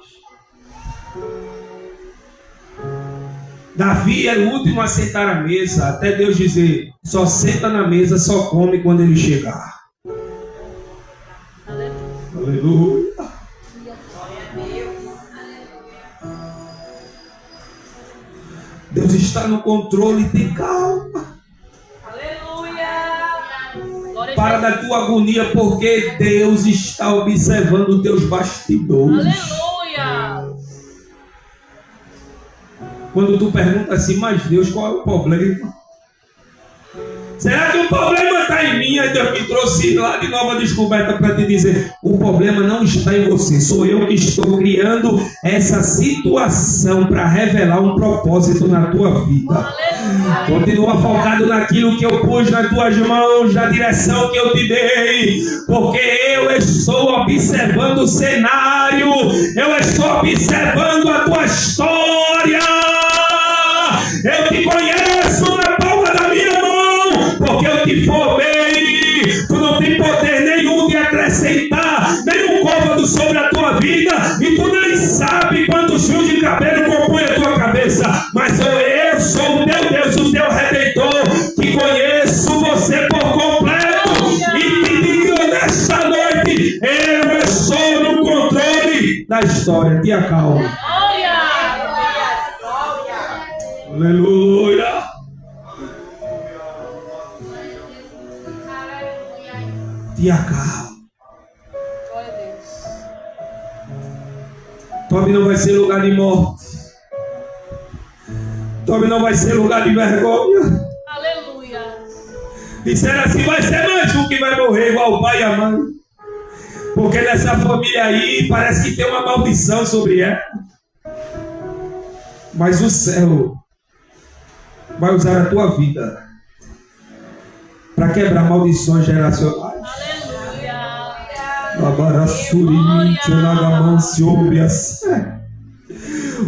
Davi era o último a sentar à mesa, até Deus dizer, só senta na mesa, só come quando ele chegar. Aleluia. Deus está no controle, tem calma. Aleluia. Para da tua agonia, porque Deus está observando os teus bastidores. Aleluia. Quando tu pergunta assim, mas Deus, qual é o problema? Será que o problema está em mim? Aí Deus me trouxe lá de Nova Descoberta para te dizer: o problema não está em você, sou eu que estou criando essa situação para revelar um propósito na tua vida. Continua focado naquilo que eu pus nas tuas mãos, na direção que eu te dei, porque eu estou observando o cenário, eu estou observando a tua história. Eu te conheço na palma da minha mão, porque eu te formei. Tu não tem poder nenhum de acrescentar nenhum côvado sobre a tua vida, e tu nem sabe quantos fios de cabelo compõem a tua cabeça. Mas eu sou o teu Deus, o teu Redentor, que conheço você por completo e te digo nesta noite: eu estou no controle da história. Te acalma. Aleluia. Te acalma. Tobi não vai ser lugar de morte. Tobi não vai ser lugar de vergonha. Aleluia. Disseram assim: vai ser mais um que vai morrer, igual o pai e a mãe. Porque nessa família aí parece que tem uma maldição sobre ela. Mas o céu vai usar a tua vida para quebrar maldições geracionais.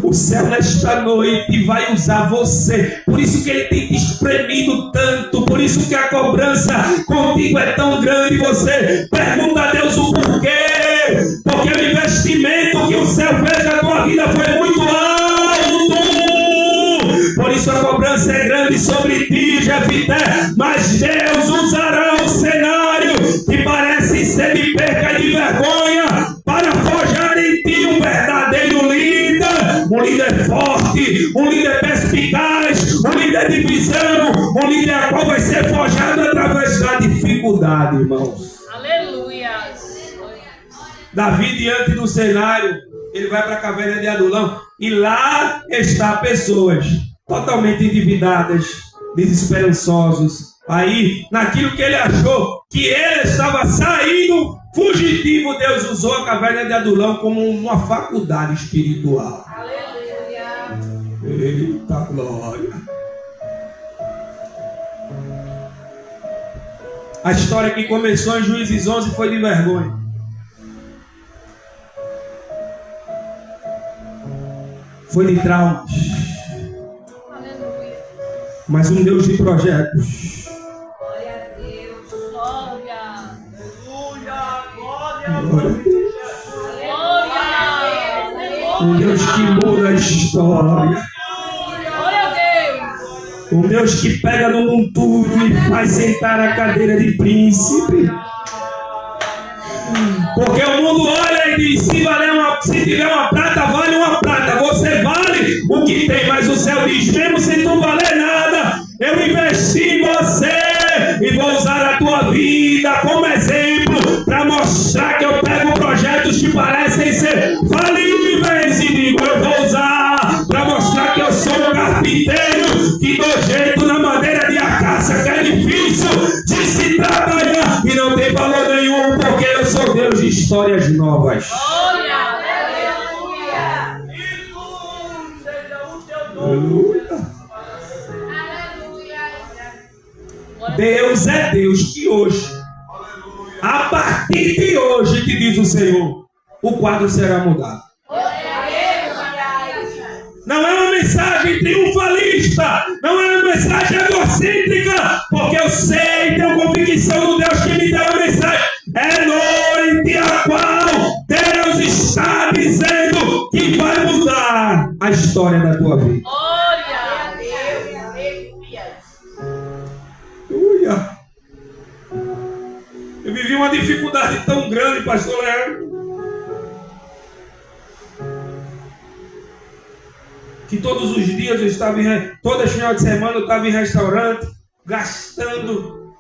O céu nesta noite vai usar você. Por isso que ele tem te espremido tanto. Por isso que a cobrança contigo é tão grande. Você pergunta a Deus o porquê. Porque o investimento que o céu fez na tua vida foi muito alto. Por isso a cobrança é grande sobre ti, Jefité. Mas Deus usará o cenário que parece ser de perca e de vergonha para forjar em ti um verdadeiro líder. Um líder forte, um líder perspicaz, um líder de visão, um líder a qual vai ser forjado através da dificuldade, irmãos. Aleluia. Davi, diante do cenário, ele vai para a caverna de Adulão e lá está pessoas totalmente endividadas, desesperançosos. Aí, naquilo que ele achou que ele estava saindo fugitivo, Deus usou a caverna de Adulão como uma faculdade espiritual. Aleluia. Eita glória. A história que começou em Juízes 11 foi de vergonha. Foi de traumas. Mas um Deus de projetos. Glória a Deus. Glória. Glória a Deus. Um Deus que muda a história. Glória a Deus. Um Deus que pega no monturo e faz sentar a cadeira de príncipe. Porque o mundo olha e diz: se tiver uma prata, vale uma prata. Você vale o que tem, mas o céu diz: mesmo sem tu valer nada, eu investi em você e vou usar a tua vida como exemplo para mostrar que eu pego projetos que parecem ser falíveis e digo: eu vou usar para mostrar que eu sou um carpinteiro que dou jeito na madeira de acácia, que é difícil de se trabalhar e não tem valor nenhum, porque eu sou Deus de histórias novas. Aleluia. Deus é Deus que hoje, a partir de hoje, que diz o Senhor, o quadro será mudado. Não é uma mensagem triunfalista, não é uma mensagem egocêntrica, porque eu sei, tenho convicção do Deus que me deu a mensagem. É noite a qual Deus está dizendo que vai mudar a história da tua vida. Aleluia. Eu vivi uma dificuldade tão grande, pastor Leandro, que todos os dias eu estava todas as finais de semana eu estava em restaurante, gastando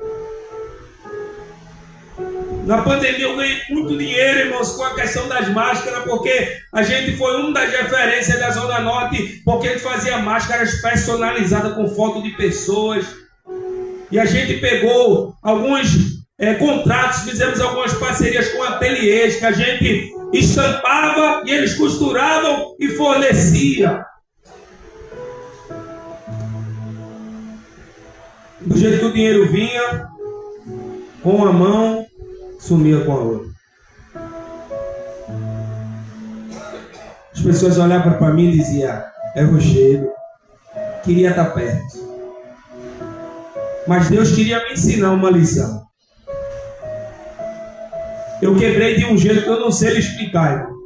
Na pandemia eu ganhei muito dinheiro, irmãos, com a questão das máscaras, porque a gente foi uma das referências da Zona Norte, porque a gente fazia máscaras personalizadas com foto de pessoas. E a gente pegou alguns contratos, fizemos algumas parcerias com ateliês, que a gente estampava e eles costuravam e fornecia. Do jeito que o dinheiro vinha, com uma mão, sumia com a outra. As pessoas olhavam para mim e diziam: é Rogério, queria estar perto. Mas Deus queria me ensinar uma lição. Eu quebrei de um jeito que eu não sei lhe explicar, irmão.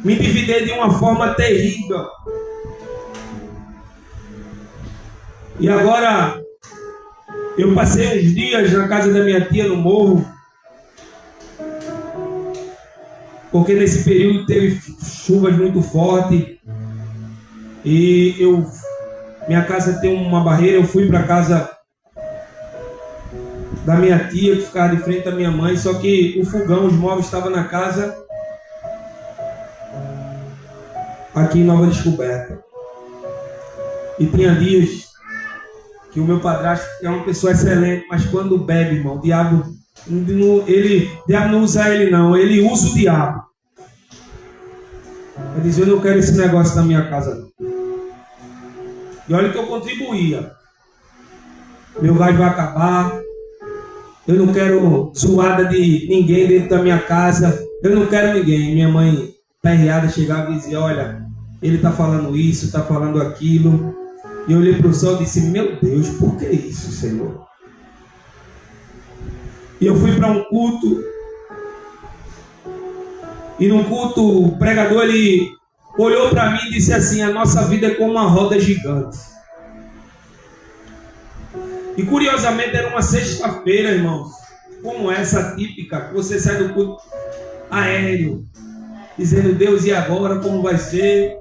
Me endividei de uma forma terrível. E agora, eu passei uns dias na casa da minha tia no morro, porque nesse período teve chuvas muito fortes e minha casa tem uma barreira. Eu fui para casa da minha tia, que ficava de frente da minha mãe, só que o fogão, os móveis estavam na casa aqui em Nova Descoberta. E tinha dias que o meu padrasto é uma pessoa excelente, mas quando bebe, irmão, o diabo não usa ele não, ele usa o diabo. Ele diz: eu não quero esse negócio na minha casa não. E olha que eu contribuía. Meu gás vai acabar. Eu não quero zoada de ninguém dentro da minha casa. Eu não quero ninguém. Minha mãe, perreada, chegava e dizia: olha, ele está falando isso, está falando aquilo. E eu olhei para o céu e disse: meu Deus, por que isso, Senhor? E eu fui para um culto. E no culto, o pregador, ele olhou para mim e disse assim: a nossa vida é como uma roda gigante. E curiosamente era uma sexta-feira, irmãos, como essa típica, que você sai do culto aéreo, dizendo: Deus, e agora, como vai ser?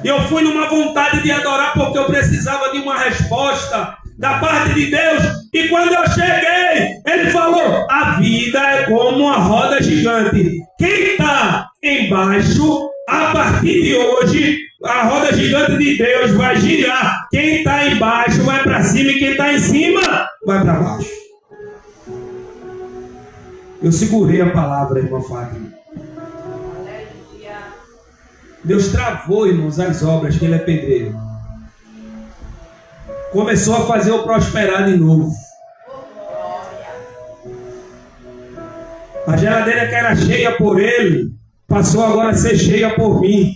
E eu fui numa vontade de adorar, porque eu precisava de uma resposta da parte de Deus. E quando eu cheguei, ele falou: a vida é como uma roda gigante. Quem está embaixo, a partir de hoje, a roda gigante de Deus vai girar. Quem está embaixo vai para cima e quem está em cima vai para baixo. Eu segurei a palavra, irmã Fátima. Deus travou, irmãos, as obras, que ele é pedreiro. Começou a fazer eu prosperar de novo. A geladeira que era cheia por ele, passou agora a ser cheia por mim.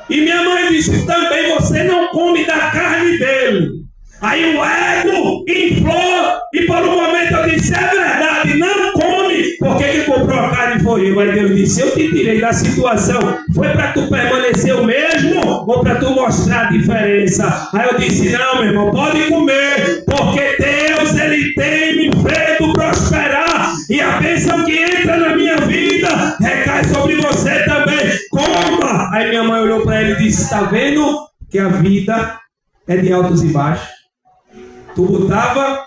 E minha mãe disse também: você não come da carne dele. Aí o ego inflou e por um momento eu disse: é verdade, não come, porque quem comprou a carne foi eu. Aí Deus disse: eu te tirei da situação, foi para tu permanecer o mesmo ou para tu mostrar a diferença? Aí eu disse: não, meu irmão, pode comer, porque Deus, ele tem me feito prosperar, e a bênção que entra na minha vida recai sobre você também. Coma! Aí minha mãe olhou para ele e disse: está vendo que a vida é de altos e baixos? Tu botava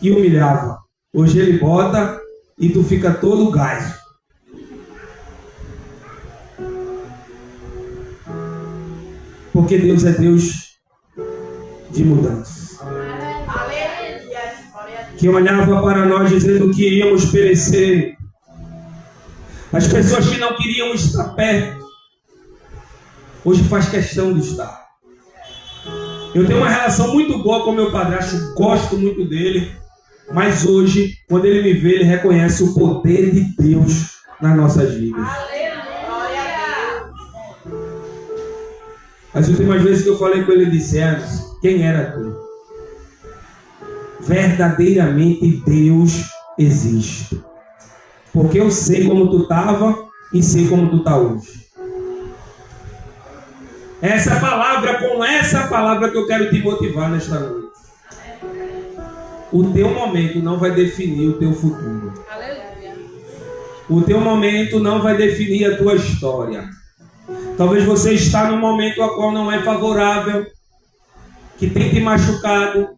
e humilhava. Hoje ele bota e tu fica todo gás. Porque Deus é Deus de mudança. Que olhava para nós dizendo que iríamos perecer. As pessoas que não queriam estar perto, hoje faz questão de estar. Eu tenho uma relação muito boa com meu padrasto, gosto muito dele, mas hoje, quando ele me vê, ele reconhece o poder de Deus nas nossas vidas. As últimas vezes que eu falei com ele, ele disse: quem era tu? Verdadeiramente Deus existe. Porque eu sei como tu estava e sei como tu está hoje. Essa palavra, com essa palavra que eu quero te motivar nesta noite. O teu momento não vai definir o teu futuro. O teu momento não vai definir a tua história. Talvez você está num momento a qual não é favorável, que tem te machucado,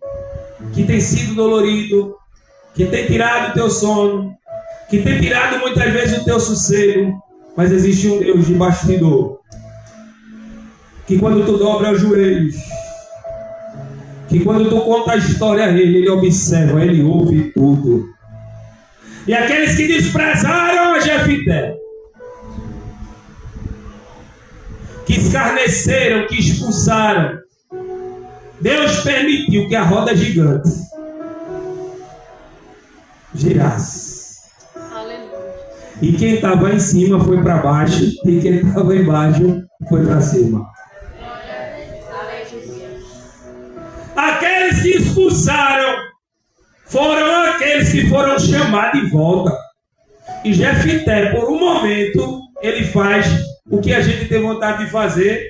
que tem sido dolorido, que tem tirado o teu sono, que tem tirado muitas vezes o teu sossego, mas existe um Deus de bastidor, que quando tu dobra os joelhos, que quando tu conta a história a Ele observa, Ele ouve tudo. E aqueles que desprezaram a Jefité, que escarneceram, que expulsaram, Deus permitiu que a roda gigante girasse. E quem estava em cima foi para baixo, e quem estava embaixo foi para cima. Aqueles que expulsaram foram aqueles que foram chamados de volta. E Jefité, por um momento, ele faz o que a gente tem vontade de fazer.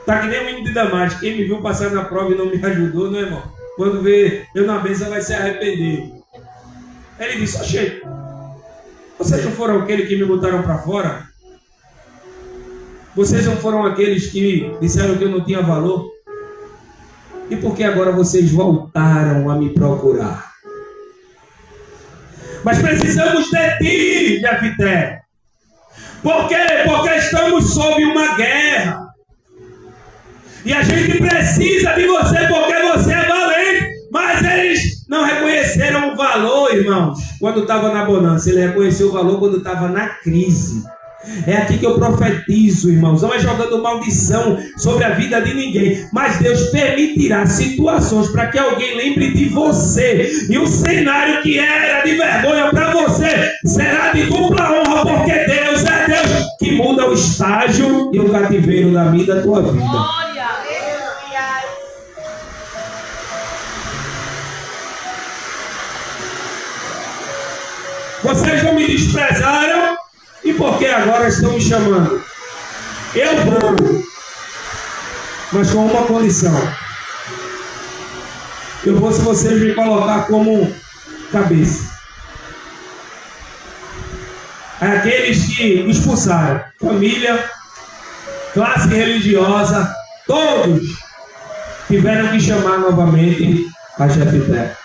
Tá que nem o menino de Damasco. Quem me viu passar na prova e não me ajudou, não é, irmão? Quando vê eu na bênção, vai se arrepender. Ele disse: oxe, vocês não foram aqueles que me botaram para fora? Vocês não foram aqueles que disseram que eu não tinha valor? E por que agora vocês voltaram a me procurar? Mas precisamos de ti, Jefité. Por quê? Porque estamos sob uma guerra. E a gente precisa de você porque você é valente. Mas eles não reconheceram o valor, irmãos, quando estava na bonança. Ele reconheceu o valor quando estava na crise. É aqui que eu profetizo, irmãos. Não é jogando maldição sobre a vida de ninguém, mas Deus permitirá situações para que alguém lembre de você. E o cenário que era de vergonha para você será de dupla honra, porque Deus é Deus que muda o estágio e o cativeiro da vida da tua vida. Vocês não me desprezaram, e por que agora estão me chamando? Eu vou, mas com uma condição. Eu vou se vocês me colocar como cabeça. Aqueles que expulsaram família, classe religiosa, todos tiveram que chamar novamente a Jefité.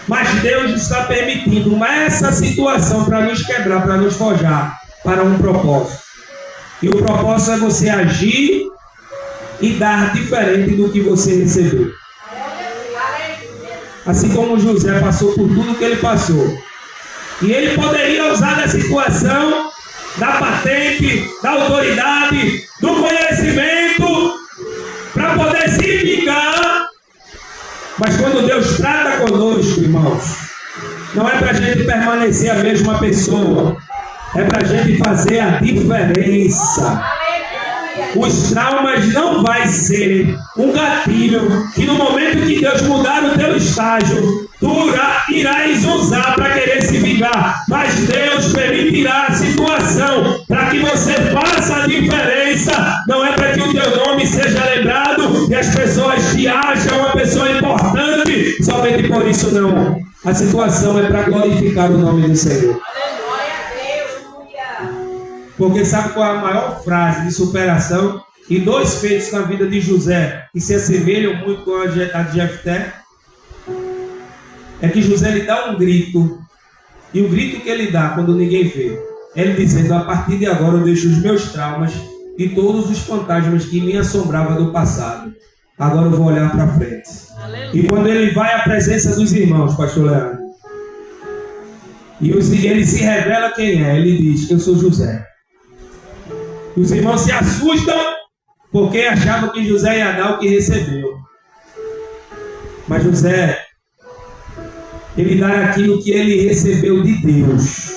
Mas Deus está permitindo essa situação para nos quebrar, para nos forjar, para um propósito. E o propósito é você agir e dar diferente do que você recebeu. Assim como José passou por tudo que ele passou. E ele poderia usar da situação, da patente, da autoridade, do conhecimento, para poder se vingar. Mas quando Deus trata conosco, irmãos, não é para a gente permanecer a mesma pessoa, é para a gente fazer a diferença. Os traumas não vai ser um gatilho que no momento que Deus mudar o teu estágio, tu irás usar para querer se vingar. Mas Deus permitirá a situação para que você faça a diferença. Não é para que o teu nome seja lembrado e as pessoas te acham uma pessoa importante somente por isso, não. A situação é para glorificar o nome do Senhor. Porque sabe qual é a maior frase de superação? E dois feitos na vida de José que se assemelham muito com a de Jefté. É que José lhe dá um grito. E o grito que ele dá quando ninguém vê, é ele dizendo: a partir de agora eu deixo os meus traumas e todos os fantasmas que me assombravam do passado. Agora eu vou olhar para frente. E quando ele vai à presença dos irmãos, pastor Leandro, e ele se revela quem é, ele diz: eu sou José. Os irmãos se assustam porque achavam que José ia dar o que recebeu. Mas José, ele dá aquilo que ele recebeu de Deus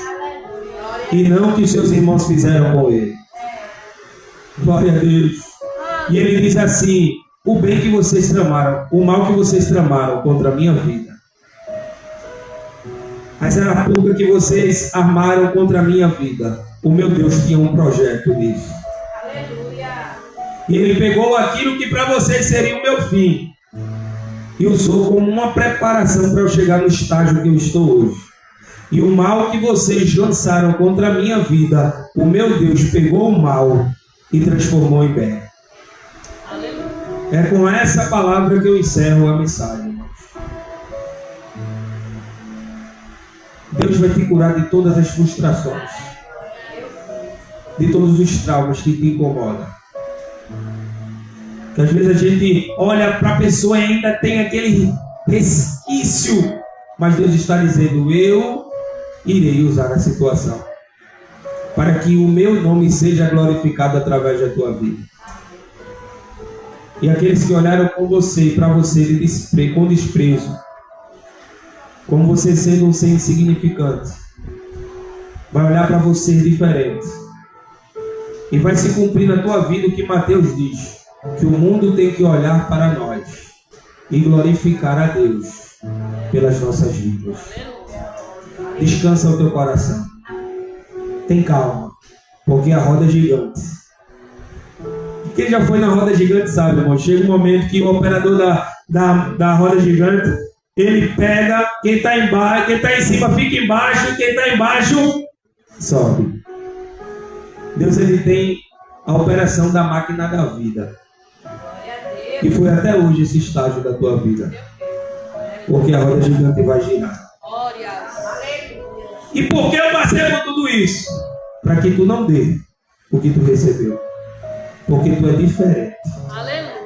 e não o que os seus irmãos fizeram com ele. Glória a Deus. E ele diz assim: o bem que vocês tramaram, o mal que vocês tramaram contra a minha vida, mas era a pulga que vocês armaram contra a minha vida, o meu Deus tinha um projeto nisso. E ele pegou aquilo que para vocês seria o meu fim e usou como uma preparação para eu chegar no estágio que eu estou hoje. E o mal que vocês lançaram contra a minha vida, o meu Deus pegou o mal e transformou em bem. É com essa palavra que eu encerro a mensagem, irmãos. Deus vai te curar de todas as frustrações, de todos os traumas que te incomodam. Que às vezes a gente olha para a pessoa e ainda tem aquele resquício, mas Deus está dizendo: eu irei usar a situação para que o meu nome seja glorificado através da tua vida. E aqueles que olharam com você e para você com desprezo, como você sendo um ser insignificante, vai olhar para você diferente. E vai se cumprir na tua vida o que Mateus diz: que o mundo tem que olhar para nós e glorificar a Deus pelas nossas vidas. Descansa o teu coração. Tem calma, porque a roda é gigante. Quem já foi na roda gigante sabe, irmão, chega um momento que o operador da roda gigante, ele pega quem está embaixo, quem está em cima fica embaixo, quem está embaixo sobe. Deus, ele tem a operação da máquina da vida. E foi até hoje esse estágio da tua vida. Porque a roda gigante vai girar. E por que eu passei por tudo isso? Para que tu não dê o que tu recebeu. Porque tu é diferente.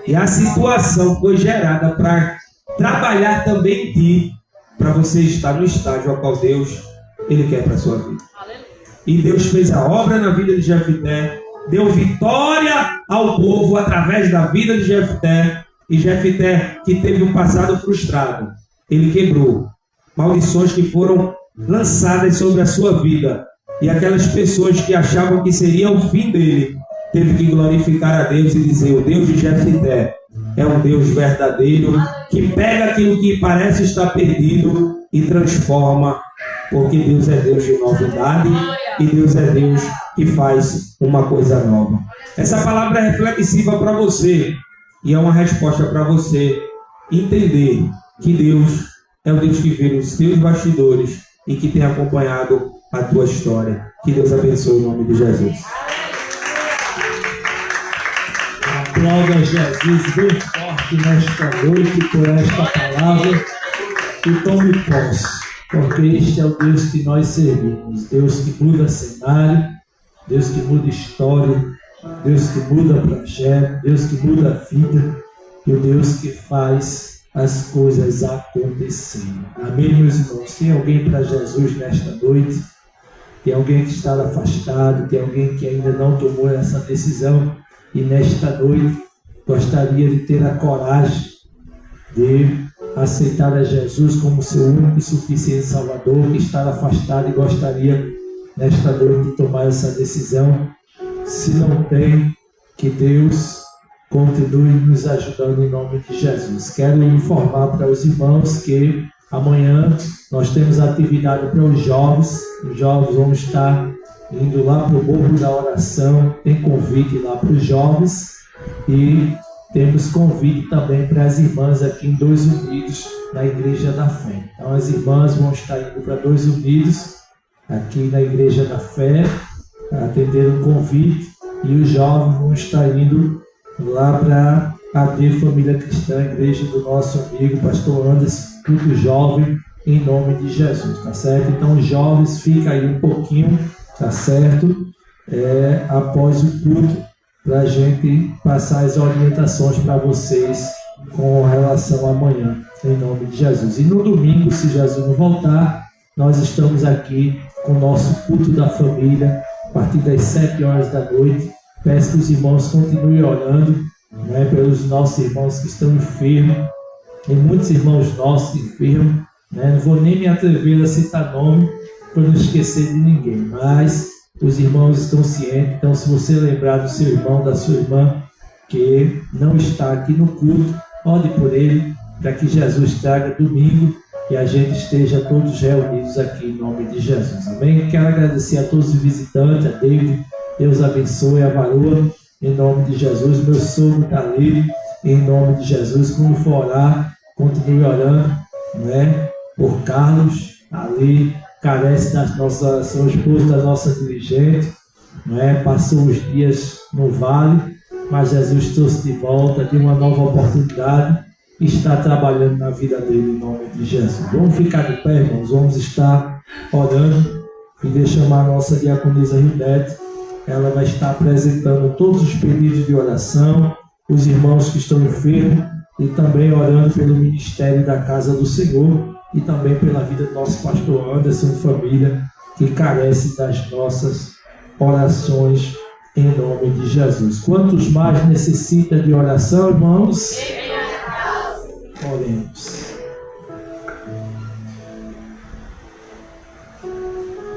E a situação foi gerada para trabalhar também em ti, para você estar no estágio ao qual Deus, ele quer para a sua vida. E Deus fez a obra na vida de Jefté, deu vitória ao povo através da vida de Jefté. E Jefté, que teve um passado frustrado, ele quebrou maldições que foram lançadas sobre a sua vida. E aquelas pessoas que achavam que seria o fim dele, teve que glorificar a Deus e dizer: o Deus de Jefté é um Deus verdadeiro, que pega aquilo que parece estar perdido e transforma, porque Deus é Deus de novidade e Deus é Deus que faz uma coisa nova. Essa palavra é reflexiva para você e é uma resposta para você entender que Deus é o Deus que vê os teus bastidores e que tem acompanhado a tua história. Que Deus abençoe o nome de Jesus. Aplauda Jesus bem forte nesta noite por esta palavra e tome posse, porque este é o Deus que nós servimos. Deus que muda cenário, Deus que muda história, Deus que muda projeto, Deus que muda a vida e o Deus que faz as coisas acontecerem. Amém, meus irmãos? Tem alguém para Jesus nesta noite? Tem alguém que está afastado? Tem alguém que ainda não tomou essa decisão e nesta noite gostaria de ter a coragem de aceitar a Jesus como seu único e suficiente Salvador, que está afastado e gostaria nesta noite de tomar essa decisão? Se não tem, que Deus continue nos ajudando em nome de Jesus. Quero informar para os irmãos que amanhã nós temos atividade para os jovens. Os jovens vão estar indo lá para o Morro da Oração. Tem convite lá para os jovens e temos convite também para as irmãs aqui em Dois Unidos, na Igreja da Fé. Então as irmãs vão estar indo para Dois Unidos, aqui na Igreja da Fé, atender um convite, e os jovens vão estar indo lá para a AD Família Cristã, a igreja do nosso amigo Pastor Anderson, culto jovem, em nome de Jesus, tá certo? Então os jovens ficam aí um pouquinho, tá certo? Após o culto, para a gente passar as orientações para vocês com relação a amanhã, em nome de Jesus. E no domingo, se Jesus não voltar, nós estamos aqui com o nosso culto da família, a partir das 7 horas da noite. Peço que os irmãos continuem orando, né, pelos nossos irmãos que estão enfermos. Tem muitos irmãos nossos enfermos, né? Não vou nem me atrever a citar nome para não esquecer de ninguém, mas os irmãos estão cientes. Então, se você lembrar do seu irmão, da sua irmã que não está aqui no culto, ore por ele, para que Jesus traga domingo e a gente esteja todos reunidos aqui em nome de Jesus. Amém? Quero agradecer a todos os visitantes, a David, Deus abençoe a varoa, em nome de Jesus. Meu sogro está ali, em nome de Jesus. Quando for orar, continue orando, né? Por Carlos, ali, carece das nossas orações, esposo da nossa dirigente, né? Passou os dias no vale mas Jesus trouxe de volta, de uma nova oportunidade e está trabalhando na vida dele em nome de Jesus. Vamos ficar de pé, irmãos, vamos estar orando. Queria chamar a nossa diaconisa Ribete. Ela vai estar apresentando todos os pedidos de oração, os irmãos que estão enfermos e também orando pelo ministério da Casa do Senhor e também pela vida do nosso pastor Anderson e família, que carece das nossas orações em nome de Jesus. Quantos mais necessitam de oração, irmãos? Oremos.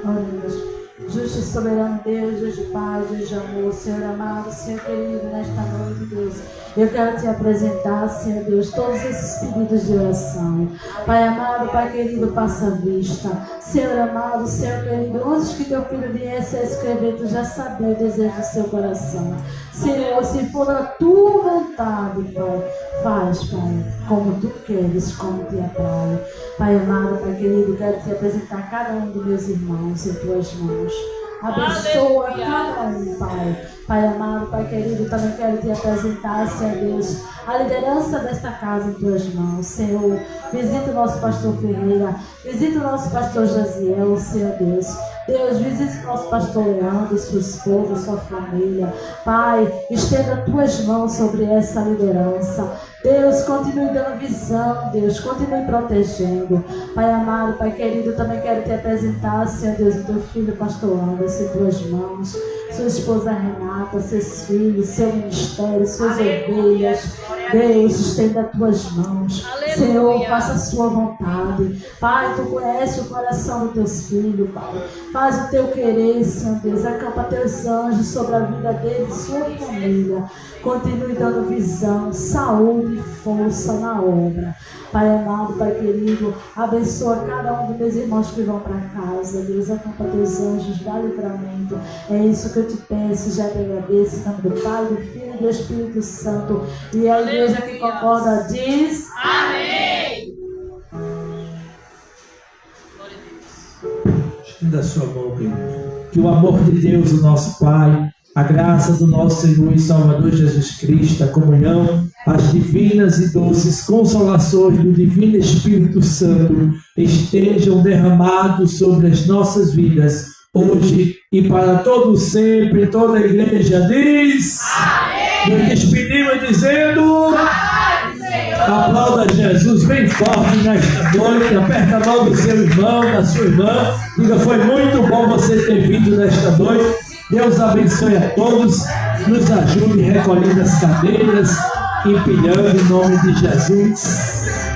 Oremos. Justo e soberano Deus, Deus de paz, Deus de amor, Senhor amado, Senhor querido, nesta noite, Deus, eu quero te apresentar, Senhor Deus, todos esses pedidos de oração. Pai amado, Pai querido, passa a vista. Senhor amado, Senhor querido, antes que teu filho viesse a escrever, tu já sabia o desejo do seu coração. Senhor, se for a tua vontade, Pai, faz, Pai, como tu queres, como te aprai. Pai amado, Pai querido, quero te apresentar cada um dos meus irmãos em tuas mãos. Abençoa cada um, Pai. Pai amado, Pai querido, também quero te apresentar, Senhor Deus, a liderança desta casa em tuas mãos. Senhor, visita o nosso pastor Ferreira, visita o nosso pastor Jaziel, Senhor Deus. Deus, visite o nosso pastor Leandro, sua esposa, sua família. Pai, estenda tuas mãos sobre essa liderança. Deus, continue dando visão, Deus, continue protegendo. Pai amado, Pai querido, também quero te apresentar, Senhor Deus, o teu filho, pastor Anderson, em tuas mãos. Sua esposa Renata, seus filhos, seu ministério, suas ovelhas. Deus, estenda tuas mãos. Aleluia. Senhor, faça a sua vontade. Pai, tu conhece o coração dos teus filhos, Pai. Faz o teu querer, Senhor Deus. Acampa teus anjos sobre a vida dele e sua família. Continue dando visão, saúde e força na obra. Pai amado, Pai querido, abençoa cada um dos meus irmãos que vão para casa. Deus, acampa teus anjos, dá livramento. É isso que eu te peço, já te agradeço. Em nome do Pai, do Filho e do Espírito Santo. E a igreja que concorda diz: amém. Estenda a sua mão, querido. Que o amor de Deus, o nosso Pai, a graça do nosso Senhor e Salvador Jesus Cristo, a comunhão, as divinas e doces consolações do Divino Espírito Santo estejam derramados sobre as nossas vidas, hoje e para todo sempre. Toda a igreja diz: amém. Nos despedimos dizendo: aplauda Jesus bem forte nesta noite. Aperta a mão do seu irmão, da sua irmã. Diga: foi muito bom você ter vindo nesta noite. Deus abençoe a todos. Nos ajude recolhendo as cadeiras, empilhando em nome de Jesus.